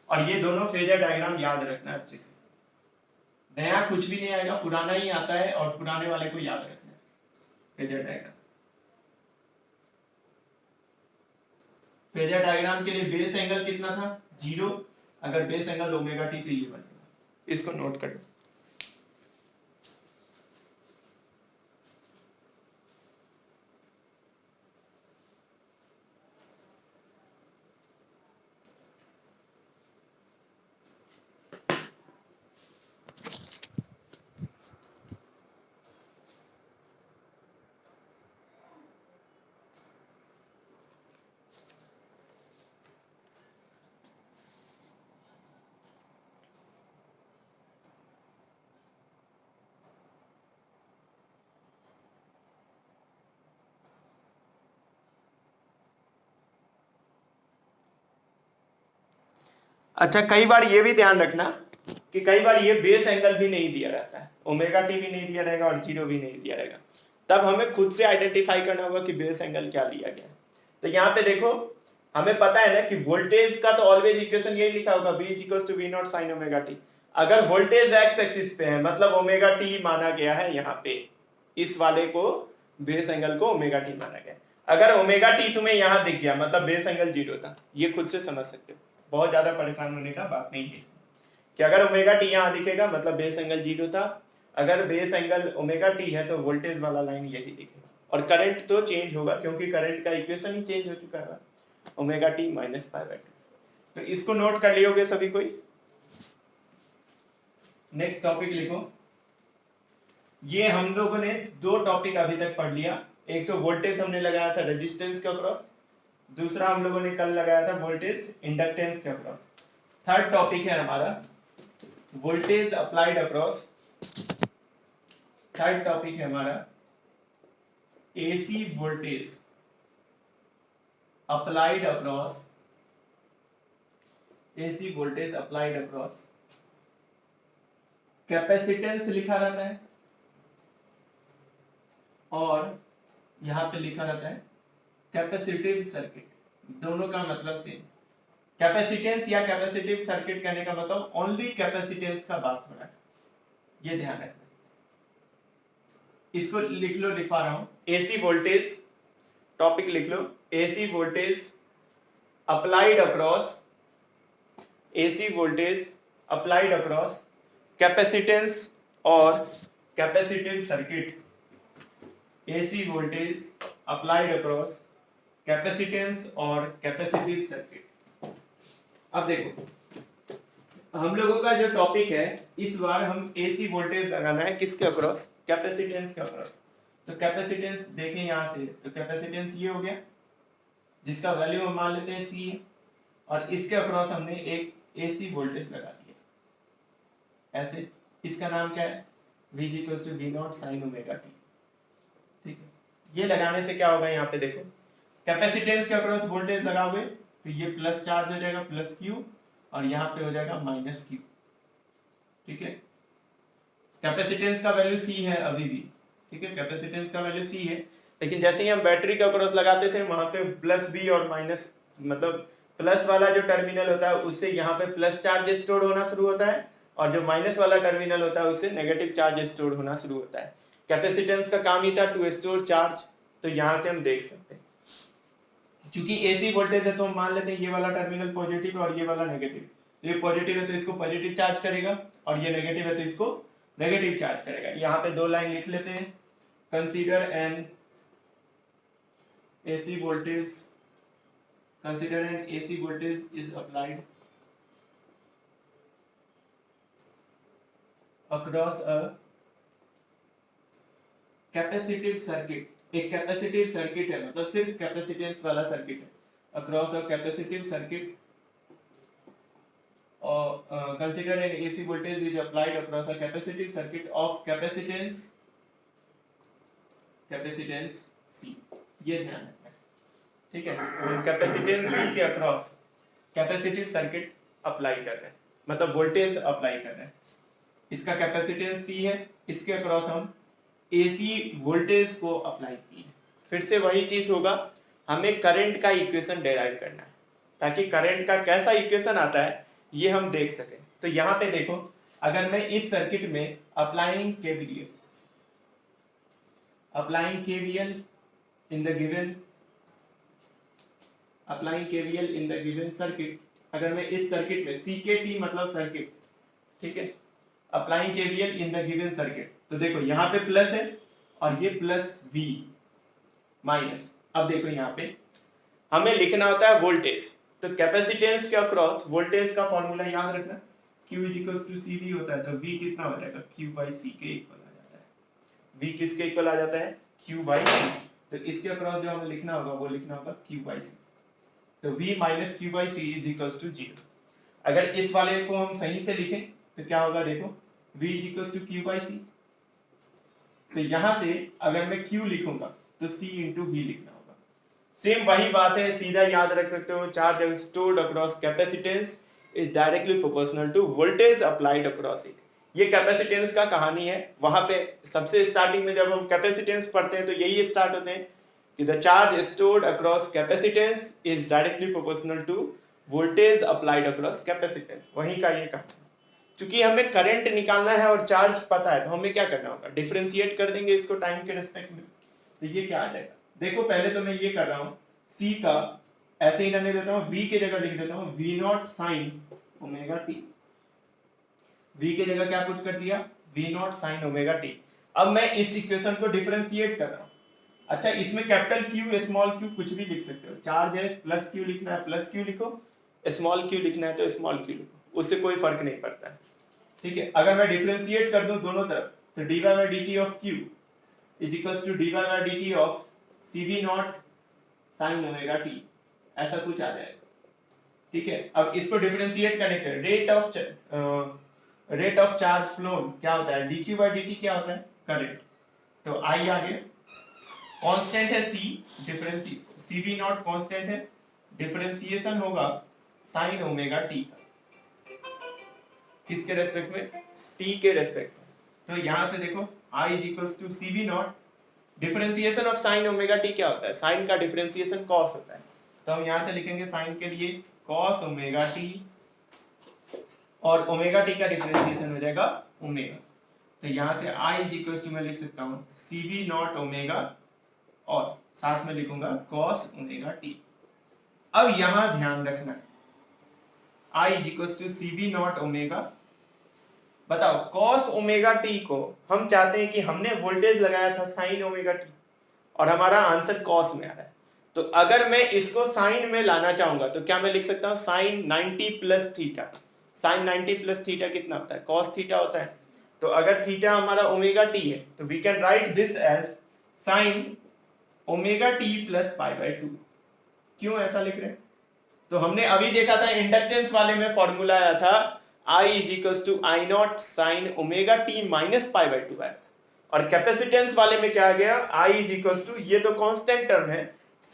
और ये दोनों फेजर डायग्राम याद रखना अच्छे से, नया कुछ भी नहीं आएगा, पुराना ही आता है और पुराने वाले को याद रखना है। फेजर डायग्राम, फेजर डायग्राम के लिए बेस एंगल कितना था 0, अगर बेस एंगल ओमेगा टी तो ये बनेगा, इसको नोट कर लो। अच्छा, कई बार ये भी ध्यान रखना कि कई बार ये बेस एंगल भी नहीं दिया रहता है, ओमेगा टी भी नहीं दिया रहेगा और 0 भी नहीं दिया रहेगा, तब हमें खुद से आइडेंटिफाई करना होगा कि बेस एंगल क्या लिया गया। तो यहाँ पे देखो, हमें पता है ना कि वोल्टेज का तो ऑलवेज इक्वेशन यही लिखा होगा, V equals to V naught sine omega t. अगर वोल्टेज एक्स एक्सिस पे है मतलब ओमेगा टी माना गया है, यहाँ पे इस वाले को बेस एंगल को ओमेगा टी माना गया। अगर ओमेगा टी तुम्हें यहाँ दिख गया मतलब बेस एंगल 0 था, ये खुद से समझ सकते हो, बहुत ज्यादा परेशान होने का बात नहीं है इसमें, कि अगर ओमेगा टी यहाँ दिखेगा मतलब बेस एंगल 0 था, अगर बेस एंगल ओमेगा टी है तो वोल्टेज वाला लाइन यही दिखेगा, और करंट तो चेंज होगा क्योंकि करंट का इक्वेशन ही चेंज हो चुका है, omega t minus pi by 2। तो इसको नोट कर लियोगे सभी कोई? नेक्स्ट टॉपिक लिखो। ये हम लोगों ने 2 टॉपिक अभी तक पढ़ लिया, एक तो वोल्टेज हमने लगाया था रेजिस्टेंस के अक्रॉस, दूसरा हम लोगों ने कल लगाया था वोल्टेज इंडक्टेंस के अक्रॉस। थर्ड टॉपिक है हमारा voltage applied across, third topic है हमारा AC voltage applied across, AC voltage applied across. Capacitance लिखा रहता है और यहां पे लिखा रहता है कैपेसिटिव सर्किट, दोनों का मतलब सेम। कैपेसिटेंस या कैपेसिटिव सर्किट कहने का मतलब ओनली कैपेसिटेंस का बात हो रहा है, ये ध्यान रखना। इसको लिख लो, लिखवा रहा हूं, एसी वोल्टेज, टॉपिक लिख लो, AC voltage applied across, AC voltage applied across capacitance और capacitive circuit, AC voltage applied across capacitance और कैपेसिटिव सर्किट। अब देखो हम लोगों का जो टॉपिक है इस बार हम AC वोल्टेज लगाना है किसके अक्रॉस, कैपेसिटेंस के अक्रॉस। तो कैपेसिटेंस देखें यहां से, तो कैपेसिटेंस ये हो गया जिसका वैल्यू हम मान लेते हैं C है, और इसके अक्रॉस हमने एक AC वोल्टेज लगा दिया ऐसे, इसका नाम क्या है, V = V0 sin omega t। ठीक है, ये लगाने से क्या होगा, यहाँ पे देखो कैपेसिटेंस के अक्रॉस वोल्टेज लगाओगे तो ये प्लस चार्ज हो जाएगा प्लस Q, और यहाँ पे हो जाएगा माइनस Q। ठीक है, कैपेसिटेंस का वैल्यू C है अभी भी, ठीक है, कैपेसिटेंस का वैल्यू C है, लेकिन जैसे ही हम बैटरी का अक्रॉस लगाते थे वहां पे प्लस B और माइनस, मतलब प्लस वाला जो टर्मिनल होता है उससे यहाँ पे प्लस चार्ज स्टोर होना शुरू होता है, और जो माइनस वाला टर्मिनल होता है उससे नेगेटिव चार्ज स्टोर होना शुरू होता है। कैपेसिटेंस का काम ही था टू स्टोर चार्ज, तो यहाँ से हम देख सकते हैं क्योंकि AC वोल्टेज है तो हम मान लेते हैं ये वाला टर्मिनल पॉजिटिव और ये वाला नेगेटिव, ये पॉजिटिव है तो इसको पॉजिटिव चार्ज करेगा, और ये नेगेटिव है तो इसको नेगेटिव चार्ज करेगा। यहाँ पे दो लाइन लिख लेते हैं, consider N AC voltage, consider an AC voltage is applied across a capacitive circuit। एक कैपेसिटिव सर्किट है, मतलब सिर्फ कैपेसिटेंस वाला सर्किट है, अक्रॉस अ कैपेसिटिव सर्किट, और consider N AC voltage is applied across a capacitive circuit of capacitance C। ये ध्यान रखना है, ठीक है, हम कैपेसिटेंस के अक्रॉस कैपेसिटिव सर्किट अप्लाई कर रहे हैं, मतलब वोल्टेज अप्लाई कर रहे हैं, इसका कैपेसिटेंस C है, इसके अक्रॉस हम AC वोल्टेज को अप्लाई किए। फिर से वही चीज होगा, हमें करंट का इक्वेशन डेराइव करना है ताकि करंट का कैसा इक्वेशन आता है ये हम देख सकें। तो यहाँ पे देखो, अगर मैं इस सर्किट में applying KVL in the given circuit, अगर मैं इस सर्किट में CKT मतलब सर्किट, ठीक है, applying KVL in the given circuit, तो देखो यहाँ पे प्लस है और ये प्लस V माइनस। अब देखो यहाँ पे हमें लिखना होता है वोल्टेज, तो कैपेसिटेंस के अक्रॉस वोल्टेज का फॉर्मूला याद रखना, Q = CV होता है, तो V कितना हो जाएगा, Q/C के इक्वल आ जाता है। V किसके इक्वल आ जाता है, Q/C। तो इसके अक्रॉस जो हमें लिखना होगा वो लिखना होगा Q/C, तो V - Q/C = 0। अगर इस वाले को हम सही से लिखें तो क्या होगा, देखो V = Q/C, तो यहां से अगर मैं Q लिखूंगा तो C × V लिखना होगा। सेम वही बात है, सीधा याद रख सकते हो, charge stored across capacitance is directly proportional to voltage applied across it. ये कैपेसिटेंस का कहानी है, वहां पे सबसे स्टार्टिंग में जब हम कैपेसिटेंस पढ़ते हैं तो यही स्टार्ट होते हैं कि the charge stored across capacitance is directly proportional to voltage applied across capacitance, वही का ये कहानी। क्योंकि हमें करंट निकालना है और चार्ज पता है तो हमें क्या करना होगा, डिफरेंशिएट कर देंगे इसको टाइम के रिस्पेक्ट में, तो ये क्या आ जाएगा, देखो पहले तो मैं ये कर रहा हूं, C का ऐसे ही रहने देता हूं, V की जगह लिख देता हूं V0 sin omega t। V की जगह क्या पुट कर दिया, V0 sin ओमेगा t। अब मैं इस इक्वेशन को डिफरेंशिएट कर रहा हूं। अच्छा, इसमें कैपिटल Q स्मॉल q कुछ भी लिख सकते हो, चार्ज है प्लस Q लिखना है प्लस Q लिखो, स्मॉल q लिखना है तो स्मॉल q लिखो, उससे कोई फर्क नहीं पड़ता है। ठीक है, अगर मैं डिफरेंशिएट कर दूं दोनों तरफ तो dy/dt of Q = dy/dt of CV0 sin omega t, ऐसा कुछ आ जाएगा। ठीक है, अब इसको डिफरेंशिएट करने के रेट ऑफ चार्ज फ्लो क्या होता है, dq/dt क्या होता है, करंट, तो I आ गया, कांस्टेंट है C, डिफरेंशिएट CV0 कांस्टेंट है, डिफरेंशिएशन होगा sin ओमेगा t का, किसके रेस्पेक्ट में, t के रेस्पेक्ट में। तो यहां से देखो I = CV0, differentiation of sin omega t क्या होता है, sin का डिफरेंशिएशन cos होता है, तो हम यहां से लिखेंगे sin के लिए cos ओमेगा t, और ओमेगा t का डिफरेंशिएशन हो जाएगा ओमेगा, तो यहां से I मैं लिख सकता हूं CV0 ओमेगा, और साथ में लिखूंगा cos ओमेगा t। अब यहां ध्यान रखना है I = CV0 ओमेगा बताओ cos ओमेगा टी को हम चाहते हैं कि हमने वोल्टेज लगाया था sin ओमेगा टी और हमारा आंसर cos में आ रहा है, तो अगर मैं इसको sin में लाना चाहूंगा तो क्या मैं लिख सकता हूं sin 90 plus theta. sin 90 plus theta कितना होता है, cos थीटा होता है। तो अगर थीटा हमारा ओमेगा टी है तो we can write this as sin omega t plus pi by 2। क्यों ऐसा लिख रहे हैं, तो हमने अभी देखा था इंडक्टेंस वाले में फॉर्मूला आया था I is equal to I naught sine omega t minus pi by 2 आया था, और कैपेसिटेंस वाले में क्या आ गया I इज इक्वल टू, ये तो कांस्टेंट टर्म है,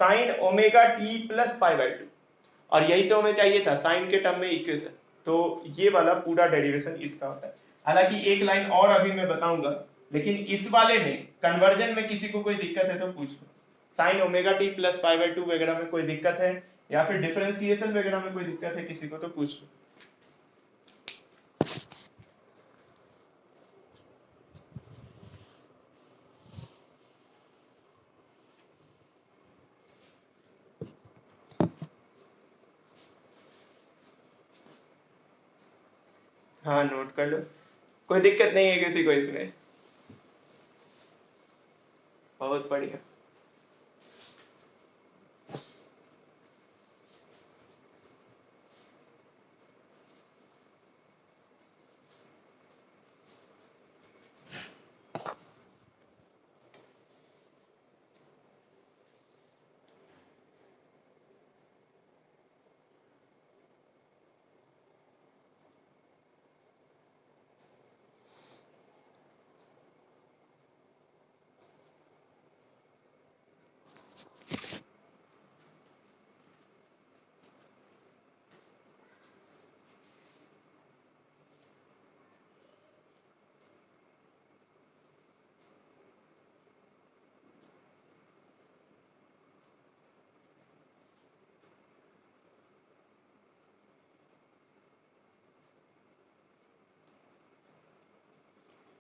sign omega t plus pi by 2, और यही तो हमें चाहिए था साइन के टर्म में इक्वेशन। तो ये वाला पूरा डेरिवेशन इसका होता है। हालांकि एक लाइन और अभी मैं बताऊंगा, लेकिन इस वाले में कन्वर्जन में किसी को कोई दिक्कत है तो पूछ लो। Sine omega t plus pi by 2 वगैरह में कोई दिक्कत है, या फिर डिफरेंशिएशन वगैरह में कोई दिक्कत है किसी को तो पूछ लो। हाँ नोट कर लो, कोई दिक्कत नहीं है किसी को इसमें। बहुत बढ़िया।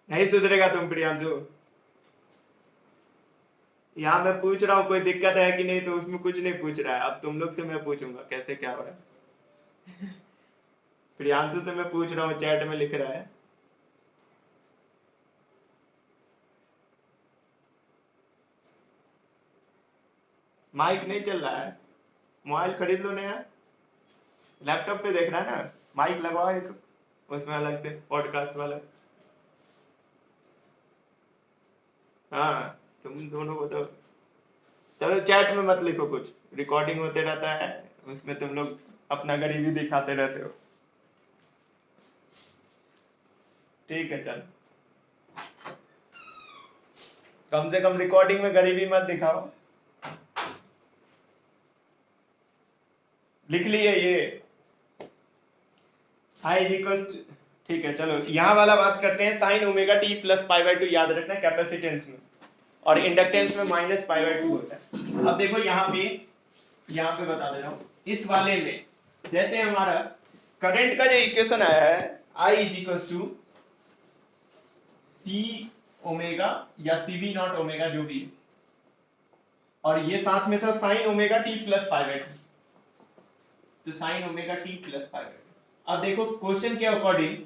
नहीं सुधरेगा तुम प्रियांशु, यहाँ मैं पूछ रहा हूँ कोई दिक्कत है कि नहीं, तो उसमें कुछ नहीं पूछ रहा है। अब तुम लोग से मैं पूछूंगा कैसे क्या हो रहा है। प्रियांशु से मैं पूछ रहा हूँ, चैट में लिख रहा है। माइक नहीं चल रहा है, मोबाइल खरीद लो नया, लैपटॉप पे देख रहा है ना, माइक लगवाओ एक उसमें अलग से पॉडकास्ट वाला। हाँ तुम दोनों को तो, चलो चैट में मत लिखो कुछ, रिकॉर्डिंग होते रहता है उसमें तुम लोग अपना गरीबी दिखाते रहते हो। ठीक है चल, कम से कम रिकॉर्डिंग में गरीबी मत दिखाओ। लिख लिए ये हाई इक्वल्स, ठीक है चलो यहाँ वाला बात करते हैं। Sign omega t plus pi by 2 याद रखना कैपेसिटेंस में, और इंडक्टेंस में माइनस पाई बाय 2 होता है। अब देखो यहाँ पे बता दे रहा हूँ, इस वाले में जैसे हमारा करंट का जो इक्वेशन आया है I is equals to C omega या सी वी नॉट ओमेगा जो भी है, और ये साथ में था sign omega t plus pi by 2, तो sign omega t plus pi by 2। अब देखो क्वेश्चन के अकॉर्डिंग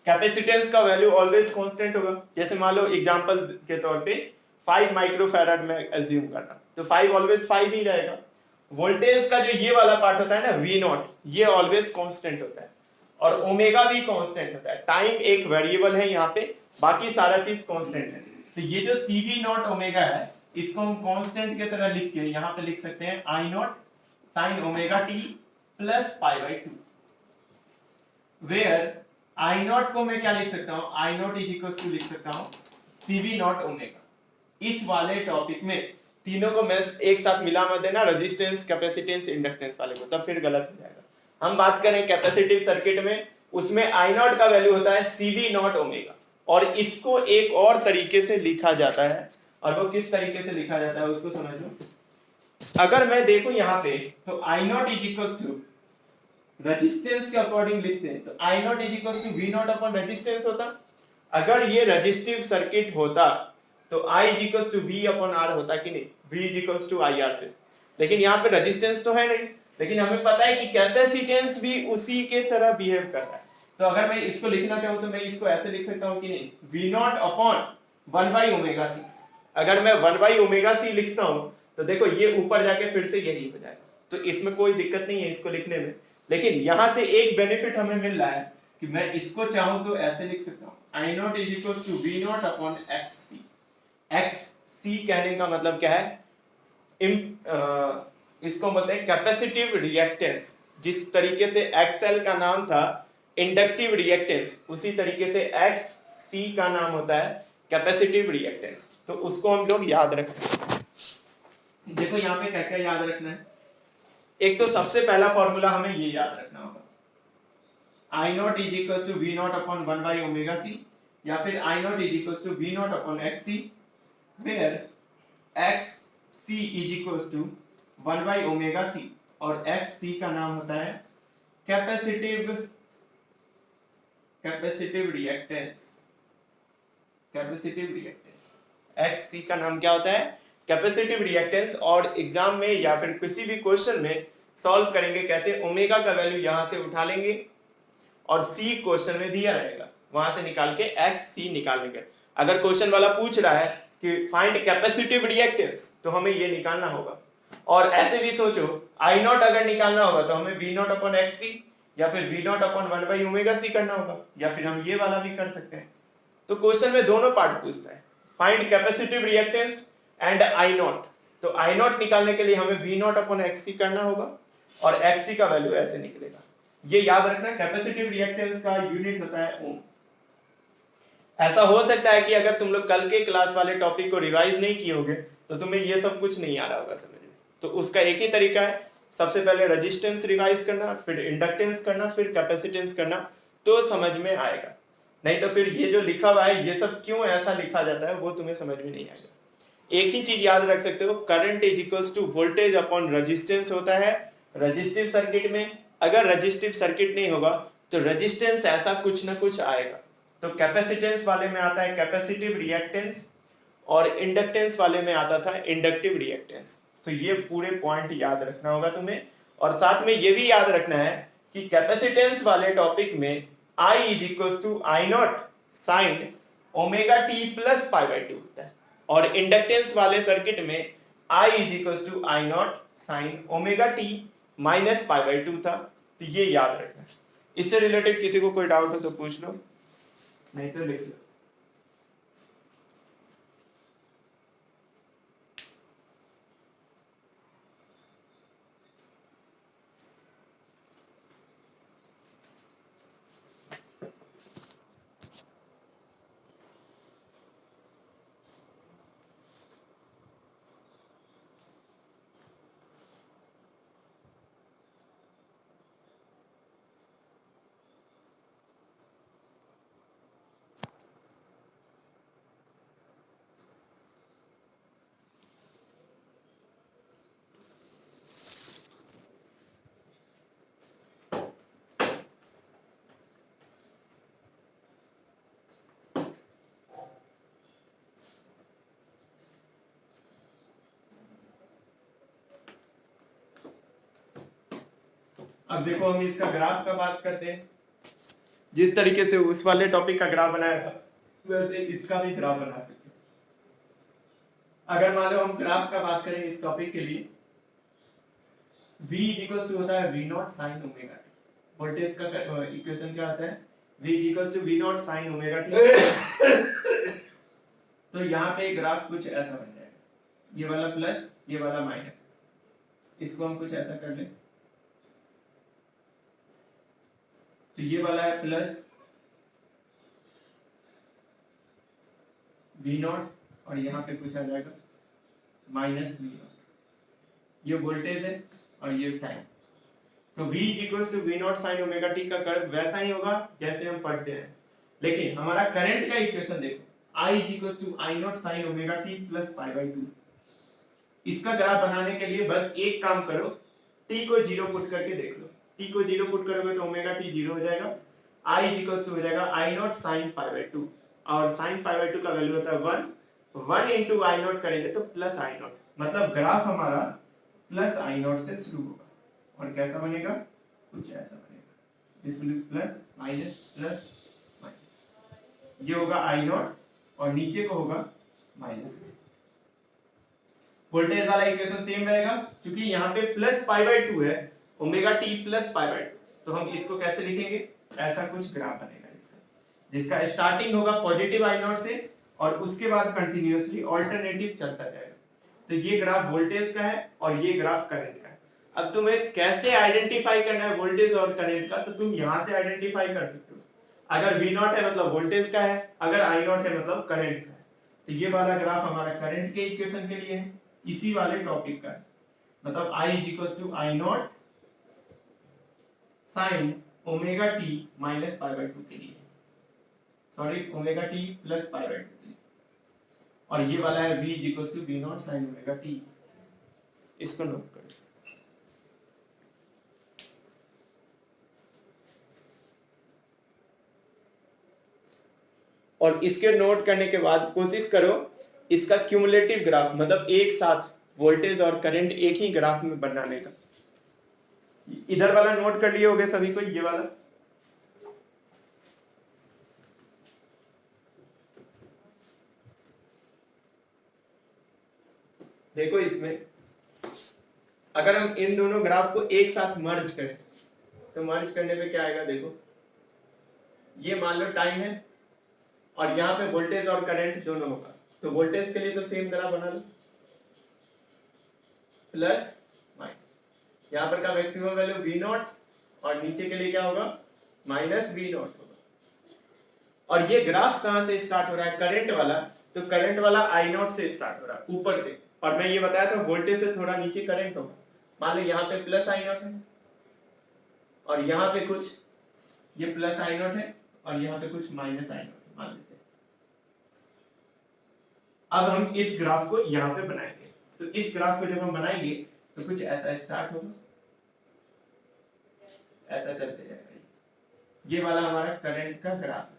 कैपेसिटेंस का वैल्यू ऑलवेज कांस्टेंट होगा। जैसे मान लो एग्जांपल के तौर पे 5 माइक्रोफैराड में एज्यूम करना, तो 5 ऑलवेज 5 ही रहेगा। वोल्टेज का जो ये वाला पार्ट होता है ना वी नॉट, ये ऑलवेज कांस्टेंट होता है, और ओमेगा भी कांस्टेंट होता है। टाइम एक वेरिएबल है यहाँ पे, बाकी सारा चीज कांस्टेंट है। तो ये जो सी वी नॉट ओमेगा है इसको हम कांस्टेंट की तरह लिख के यहाँ पे लिख सकते हैं I naught sine omega t plus pi by 2, where I naught को मैं क्या लिख सकता हूं, I naught is equal to लिख सकता हूं सी वी नॉट ओमेगा। इस वाले टॉपिक में तीनों को मैं एक साथ मिला मत देना, रेजिस्टेंस कैपेसिटेंस इंडक्टेंस वाले को, तब फिर गलत हो जाएगा। हम बात करें कैपेसिटिव सर्किट में, उसमें आई नॉट का वैल्यू होता है सी वी नॉट ओमेगा, और इसको एक और तरीके से लिखा जाता है, और वो किस तरीके से लिखा जाता है उसको समझ लो। अगर मैं देखूं यहाँ पे तो I naught is equal to resistance के अकॉर्डिंग लिखते हैं तो I naught is equal to V naught upon resistance होता। अगर ये रेजिस्टिव सर्किट होता तो I is equal to V upon R होता कि नहीं, V is equal to I R से। लेकिन यहाँ पे रेजिस्टेंस तो है नहीं, लेकिन हमें पता है कि कैपेसिटेंस भी उसी के तरह बिहेव कर रहा है। तो अगर मैं इसको लिखना चाहूं तो मैं इसको ऐसे लिख सकता हूं कि नहीं, वी नॉट अपॉन 1/ω_c। अगर मैं 1/ω_c लिखता हूं तो देखो ये ऊपर जाके फिर से यही हो जाएगा, तो इसमें कोई दिक्कत नहीं है इसको लिखने में। लेकिन यहां से एक बेनिफिट हमें मिल रहा है कि मैं इसको चाहूं तो ऐसे लिख सकता हूं, I0 is equal to V naught upon XC। XC कहने का मतलब क्या है, इसको बोलते हैं कैपेसिटिव रिएक्टेंस। जिस तरीके से XL का नाम था इंडक्टिव रिएक्टेंस, उसी तरीके से XC का नाम होता है कैपेसिटिव रिएक्टेंस। तो उसको हम लोग याद रख सकते हैं। देखो यहाँ पे क्या क्या याद रखना है। एक तो सबसे पहला फॉर्मूला हमें ये याद रखना होगा, I0 is equal to V naught upon 1/ω_c, या फिर I0 is equal to V naught upon XC, where XC is equal to 1/ω_c और XC का नाम होता है capacitive reactance. Capacitive reactance, XC का नाम क्या होता है, कैपेसिटिव रिएक्टेंस। और एग्जाम में या फिर किसी भी क्वेश्चन में सॉल्व करेंगे कैसे, ओमेगा का वैल्यू यहां से उठा लेंगे और C क्वेश्चन में दिया रहेगा, वहां से निकाल के XC निकाल लेंगे। अगर क्वेश्चन वाला पूछ रहा है कि फाइंड कैपेसिटिव रिएक्टेंस, तो हमें ये निकालना होगा। और ऐसे भी सोचो, I0 अगर निकालना होगा तो हमें V नॉट अपॉन XC या फिर V नॉट अपॉन 1/ω_c करना होगा, या फिर हम ये वाला भी कर सकते हैं। तो क्वेश्चन में दोनों पार्ट पूछता है, find capacitive reactance and I0। तो I0 निकालने के लिए हमें V नॉट अपॉन XC करना होगा और XC का वैल्यू ऐसे निकलेगा। ये याद रखना, कैपेसिटिव रिएक्टेंस का यूनिट होता है ओम। ऐसा हो सकता है कि अगर तुम लोग कल के क्लास वाले टॉपिक को रिवाइज नहीं किए होगे तो तुम्हें ये सब कुछ नहीं आ रहा होगा समझ में। तो उसका एक ही तरीका है, सबसे पहले रेजिस्टेंस रिवाइज करना, फिर इंडक्टेंस करना, फिर कैपेसिटेंस करना, तो समझ में आएगा। नहीं तो फिर ये जो लिखा हुआ है, ये सब क्यों ऐसा लिखा जाता है वो तुम्हें समझ में नहीं आएगा। एक ही चीज याद रख सकते हो, current is equal to voltage upon resistance होता है रेजिस्टिव सर्किट में। अगर रेजिस्टिव सर्किट नहीं होगा तो रेजिस्टेंस ऐसा कुछ ना कुछ आएगा। तो कैपेसिटेंस वाले में आता है कैपेसिटिव रिएक्टेंस और इंडक्टेंस वाले में आता था इंडक्टिव रिएक्टेंस। तो ये पूरे पॉइंट याद रखना होगा तुम्हें। और साथ में ये भी याद रखना है कि कैपेसिटेंस वाले टॉपिक में I is equal to I0 sine ω_t plus π/2 होता है, और इंडक्टेंस वाले सर्किट में I is equal to I0 sine ω_t minus π/2 था। तो ये याद रखना। इससे रिलेटेड किसी को कोई डाउट हो तो पूछ लो, नहीं तो लिख लो। अब देखो हम इसका ग्राफ का बात करते हैं। जिस तरीके से उस वाले टॉपिक का ग्राफ बनाया था वैसे इसका भी ग्राफ बना सकते हैं। अगर मान लो हम ग्राफ का बात करें इस टॉपिक के लिए, V इक्वल टू होता है V naught sine omega t. Voltage का इक्वेशन क्या आता है, V equal to V naught sine omega t. तो यहाँ पे ग्राफ कुछ ऐसा बन जाएगा, ये वाला प्लस ये वाला माइनस। इसको हम कुछ ऐसा कर लें, तो ये वाला है प्लस V नॉट और यहाँ पे कुछ आ जाएगा माइनस V नॉट। ये वोल्टेज है और ये टाइम। तो V equals to V naught sine omega t का कर्व वैसा ही होगा जैसे हम पढ़ते हैं। लेकिन हमारा करंट का इक्वेशन देखो, I equals to I naught sine omega t plus π/2। इसका ग्राफ बनाने के लिए बस एक काम करो, t को 0 पुट करके देख लो। t को 0 पुट करोगे तो ओमेगा t 0 हो जाएगा। I इक्वल्स टू हो जाएगा I नॉट साइन π/2 और साइन π/2 का वैल्यू होता है 1 इंटू I नॉट करेंगे तो प्लस I नॉट। मतलब ग्राफ हमारा प्लस I नॉट से शुरू होगा और कैसा बनेगा, कुछ ऐसा बनेगा। This will B plus minus plus minus, ये होगा आई नॉट और नीचे को होगा माइनस। वोल्टेज वाला इक्वेशन सेम रहेगा क्योंकि यहाँ पे प्लस पाई बाय 2 है, omega t plus pi by 2, तो हम इसको कैसे लिखेंगे, ऐसा कुछ ग्राफ बनेगा इसका, जिसका स्टार्टिंग होगा पॉजिटिव आई नॉट से और उसके बाद कंटिन्यूअसली ऑल्टरनेटिव चलता जाएगा। तो ये ग्राफ वोल्टेज का है और ये ग्राफ करंट का है। अब तुम्हें कैसे आइडेंटिफाई करना है वोल्टेज और करंट का, तो तुम यहां से आइडेंटिफाई कर सकते हो। अगर V नॉट है मतलब वोल्टेज का है, अगर I नॉट है मतलब करंट का है। तो ये वाला ग्राफ हमारा करंट के इक्वेशन के लिए है, इसी वाले टॉपिक का है, मतलब I = I not sin omega t minus pi by 2 के लिए, sorry omega t plus pi by 2 के लिए, और ये वाला है V = V naught sin omega T. इसको नोट करो। और इसके नोट करने के बाद कोशिश करो इसका क्यूमुलेटिव ग्राफ, मतलब एक साथ वोल्टेज और करंट एक ही ग्राफ में बनाने का। इधर वाला नोट कर लिए होगे सभी को, ये वाला देखो, इसमें अगर हम इन दोनों ग्राफ को एक साथ मर्ज करें तो मर्ज करने पे क्या आएगा, देखो ये मान लो टाइम है और यहाँ पे वोल्टेज और करंट दोनों होगा, तो वोल्टेज के लिए तो सेम ग्राफ बना लो, प्लस माइनस, यहाँ पर का मैक्सिमम वैल्यू V नॉट और नीचे के लिए क्या होगा, माइनस V नॉट होगा। और ये ग्राफ कहां से स्टार्ट हो रहा है, करंट वाला, तो करंट वाला I नॉट से स्टार्ट हो रहा है ऊपर से, और मैं ये बताया था वोल्टेज से थोड़ा नीचे करंट होगा। मान लो यहाँ पे प्लस I नॉट है और यहाँ पे कुछ ये प्लस I नॉट है और यहाँ पे कुछ माइनस I नॉट है, मान लेते हैं। अब हम इस ग्राफ को यहाँ पे बनाएंगे, तो इस ग्राफ को जब हम बनाएंगे तो कुछ ऐसा स्टार्ट होगा, ऐसा चलते जाएगा। ये वाला हमारा करंट का ग्राफ है।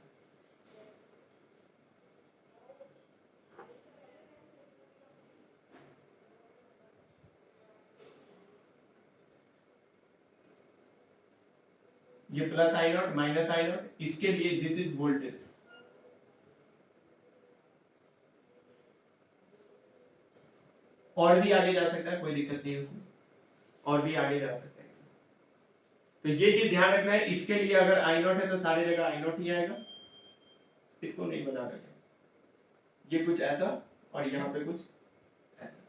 ये plus I not minus I not, इसके लिए दिस इज वोल्टेज। और भी आगे जा सकता है, कोई दिक्कत नहीं है उसमें, और भी आगे जा सकता है इसमें। तो ये चीज ध्यान रखना है, इसके लिए अगर I नॉट है तो सारी जगह I नॉट ही आएगा, इसको नहीं बना रहे, ये कुछ ऐसा और यहाँ पे कुछ ऐसा।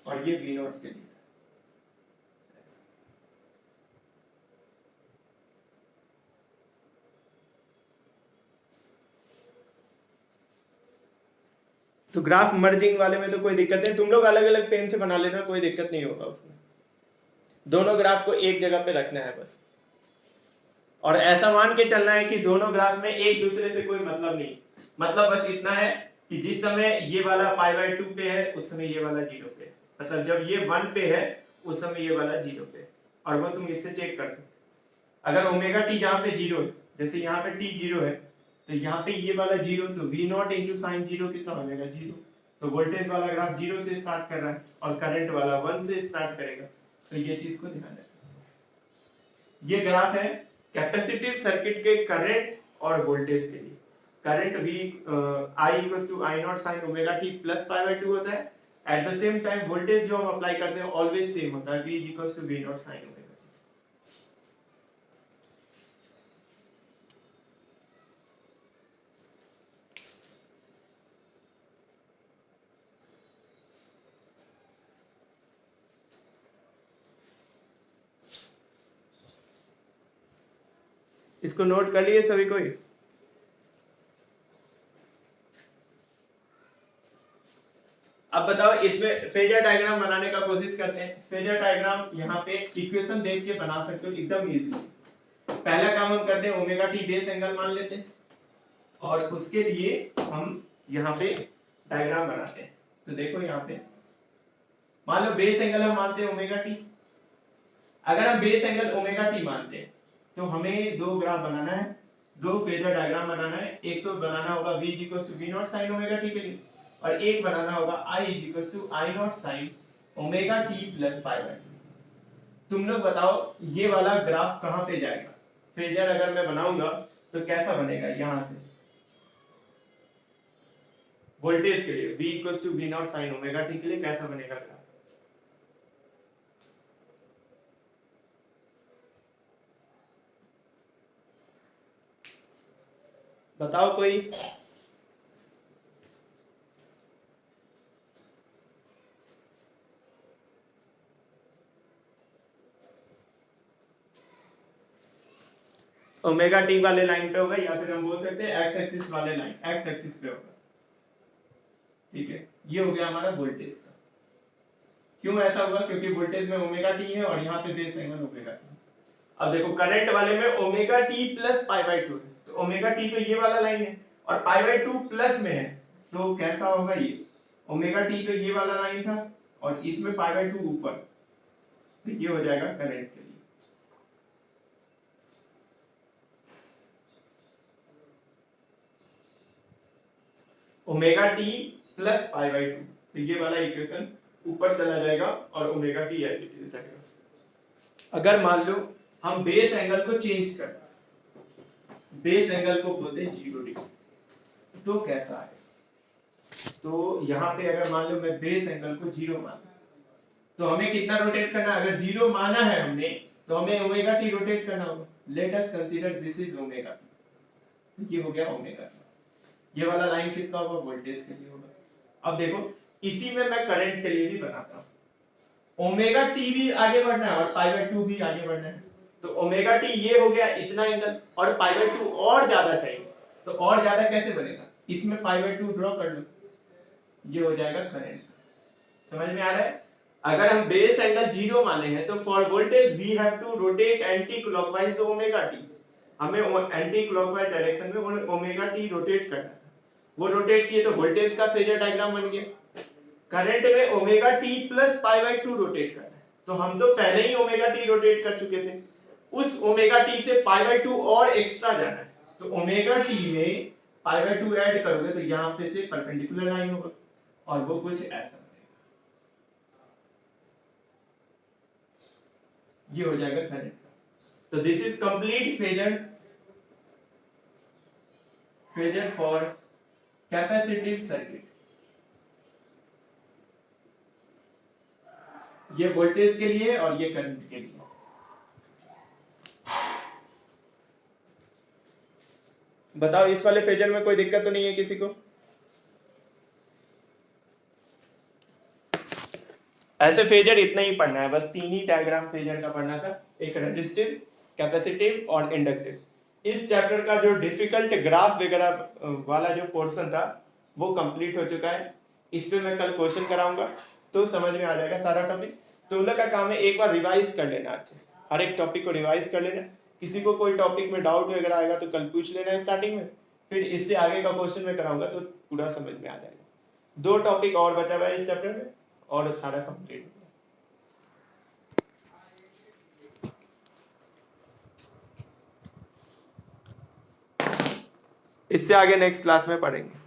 और ये V नॉट के लिए, तो ग्राफ मर्जिंग वाले में तो कोई दिक्कत नहीं, तुम लोग अलग अलग पेन से बना लेना, कोई दिक्कत नहीं होगा उसमें। दोनों ग्राफ को एक जगह पे रखना है बस, और ऐसा मान के चलना है कि दोनों ग्राफ में एक दूसरे से कोई मतलब नहीं, मतलब बस इतना है कि जिस समय ये वाला पाई बाय 2 पे है उस समय ये वाला 0 पे है, मतलब जब ये 1 पे है उस समय ये वाला 0 पे है, और वो तुम इससे चेक कर सकते। अगर ओमेगा टी यहाँ पे 0 है, जैसे यहाँ पे t 0 है, तो यहाँ पे ये वाला 0, तो V नॉट इंटू साइन 0 कितना हो जाएगा, 0। तो वोल्टेज वाला ग्राफ 0 से स्टार्ट कर रहा है और करंट वाला 1 से स्टार्ट करेगा, तो ये चीज को ध्यान रखना। ये ग्राफ है कैपेसिटिव सर्किट के करंट और वोल्टेज के लिए। Current V I I naught sine omega t plus pi by 2 होता है, at the same time voltage जो हम अप्लाई करते हैं ऑलवेज सेम होता है, V V naught sine omega. इसको नोट कर लिए सभी कोई? अब बताओ, इसमें फेजर डायग्राम बनाने का कोशिश करते हैं। फेजर डायग्राम यहाँ पे इक्वेशन देख के बना सकते हो, एकदम इजी। पहला काम हम करते हैं, ओमेगा टी बेस एंगल मान लेते हैं और उसके लिए हम यहाँ पे डायग्राम बनाते हैं। तो देखो यहाँ पे मान लो बेस एंगल हम मानते हैं ओमेगा टी। अगर हम बेस एंगल ओमेगा टी मानते हैं तो हमें दो ग्राफ बनाना है, दो फेजर डायग्राम बनाना है। एक तो बनाना होगा V = V naught sine omega t के लिए, और एक बनाना होगा I = I naught sine omega t plus pi by to. तुम लोग बताओ ये वाला ग्राफ कहां पे जाएगा? फेजर अगर मैं बनाऊंगा तो कैसा बनेगा? यहां से वोल्टेज के लिए V equal to V naught sine omega t के लिए कैसा बनेगा ग्राफ? बताओ कोई। ओमेगा टी वाले लाइन पे होगा, या फिर हम बोल सकते हैं एक्स एक्सिस वाले लाइन, एक्स एक्सिस पे होगा। ठीक है, ये हो गया हमारा वोल्टेज का। क्यों ऐसा हुआ? क्योंकि वोल्टेज में ओमेगा टी है और यहाँ पे बेस एंगल ओमेगा टी। अब देखो करंट वाले में omega t plus pi by to है, तो ओमेगा टी तो ये वाला लाइन है और पाई बाई टू प्लस में है, तो कैसा होगा ये? ओमेगा टी तो ये वाला लाइन था और इसमें पाई बाई टू ऊपर, तो ये हो जाएगा करंट के लिए। Omega t plus pi by two, तो ये वाला इक्वेशन ऊपर चला जाएगा और omega t as it is रहेगा। अगर मान लो हम बेस एंगल को चेंज कर, बेस एंगल को बोलते हैं 0 डिग्री, तो कैसा है? तो यहाँ पे अगर मान लो मैं बेस एंगल को 0 माना, तो हमें कितना रोटेट करना है? अगर 0 माना है हमने, तो हमें ओमेगा टी रोटेट करना होगा। Late us consider this is omega T, ये हो गया ओमेगा टी। ये वाला लाइन किसका होगा? वोल्टेज के लिए होगा। अब देखो इसी में मैं करंट के लिए भी बनाता हूं। ओमेगा टी भी आगे बढ़ना है और पाई बाई टू भी आगे बढ़ना है, तो ओमेगा टी ये हो गया इतना एंगल, और पाई बाई टू और ज्यादा चाहिए, तो और ज्यादा कैसे बनेगा? इसमें पाई बाई टू ड्रॉ कर लो, ये हो जाएगा करंट। समझ में आ रहा है? अगर हम बेस एंगल 0 माने हैं, तो for voltage we have to rotate anticlockwise omega t. हमें एंटी क्लॉकवाइज डायरेक्शन में ओमेगा टी रोटेट करना था, वो रोटेट किए तो वोल्टेज का फेजर डायग्राम बन गया। करंट में omega t plus pi by to rotate करना है, तो हम तो पहले ही ओमेगा टी रोटेट कर चुके थे, उस ओमेगा टी से पाई बाई टू और एक्स्ट्रा जाना है, तो ओमेगा टी में पाई बाई टू ऐड करोगे तो यहाँ पे से परपेंडिकुलर लाइन होगा और वो कुछ ऐसा, ये हो जाएगा करंट का। तो this is complete phasor for capacitive circuit. ये वोल्टेज के लिए और ये करंट के लिए। बताओ इस वाले फेजर में कोई दिक्कत तो नहीं है किसी को? ऐसे फेजर इतना ही पढ़ना है, बस 3 ही डायग्राम फेजर का पढ़ना था, एक रेजिस्टिव, कैपेसिटिव और इंडक्टिव। इस चैप्टर का जो डिफिकल्ट ग्राफ वगैरह वाला जो पोर्शन था वो कंप्लीट हो चुका है। इस पे मैं कल क्वेश्चन कराऊंगा, तो समझ में आ जाएगा सारा टॉपिक। तो उन लोग का काम है एक बार रिवाइज कर लेना अच्छे से, हर एक टॉपिक को रिवाइज कर लेना। किसी को कोई टॉपिक में डाउट वगैरह आएगा तो कल पूछ लेना स्टार्टिंग में, फिर इससे आगे का क्वेश्चन में कराऊंगा तो पूरा समझ में आ जाएगा। 2 टॉपिक और बचा हुआ है इस चैप्टर में और सारा कंप्लीट। इससे आगे नेक्स्ट क्लास में पढ़ेंगे।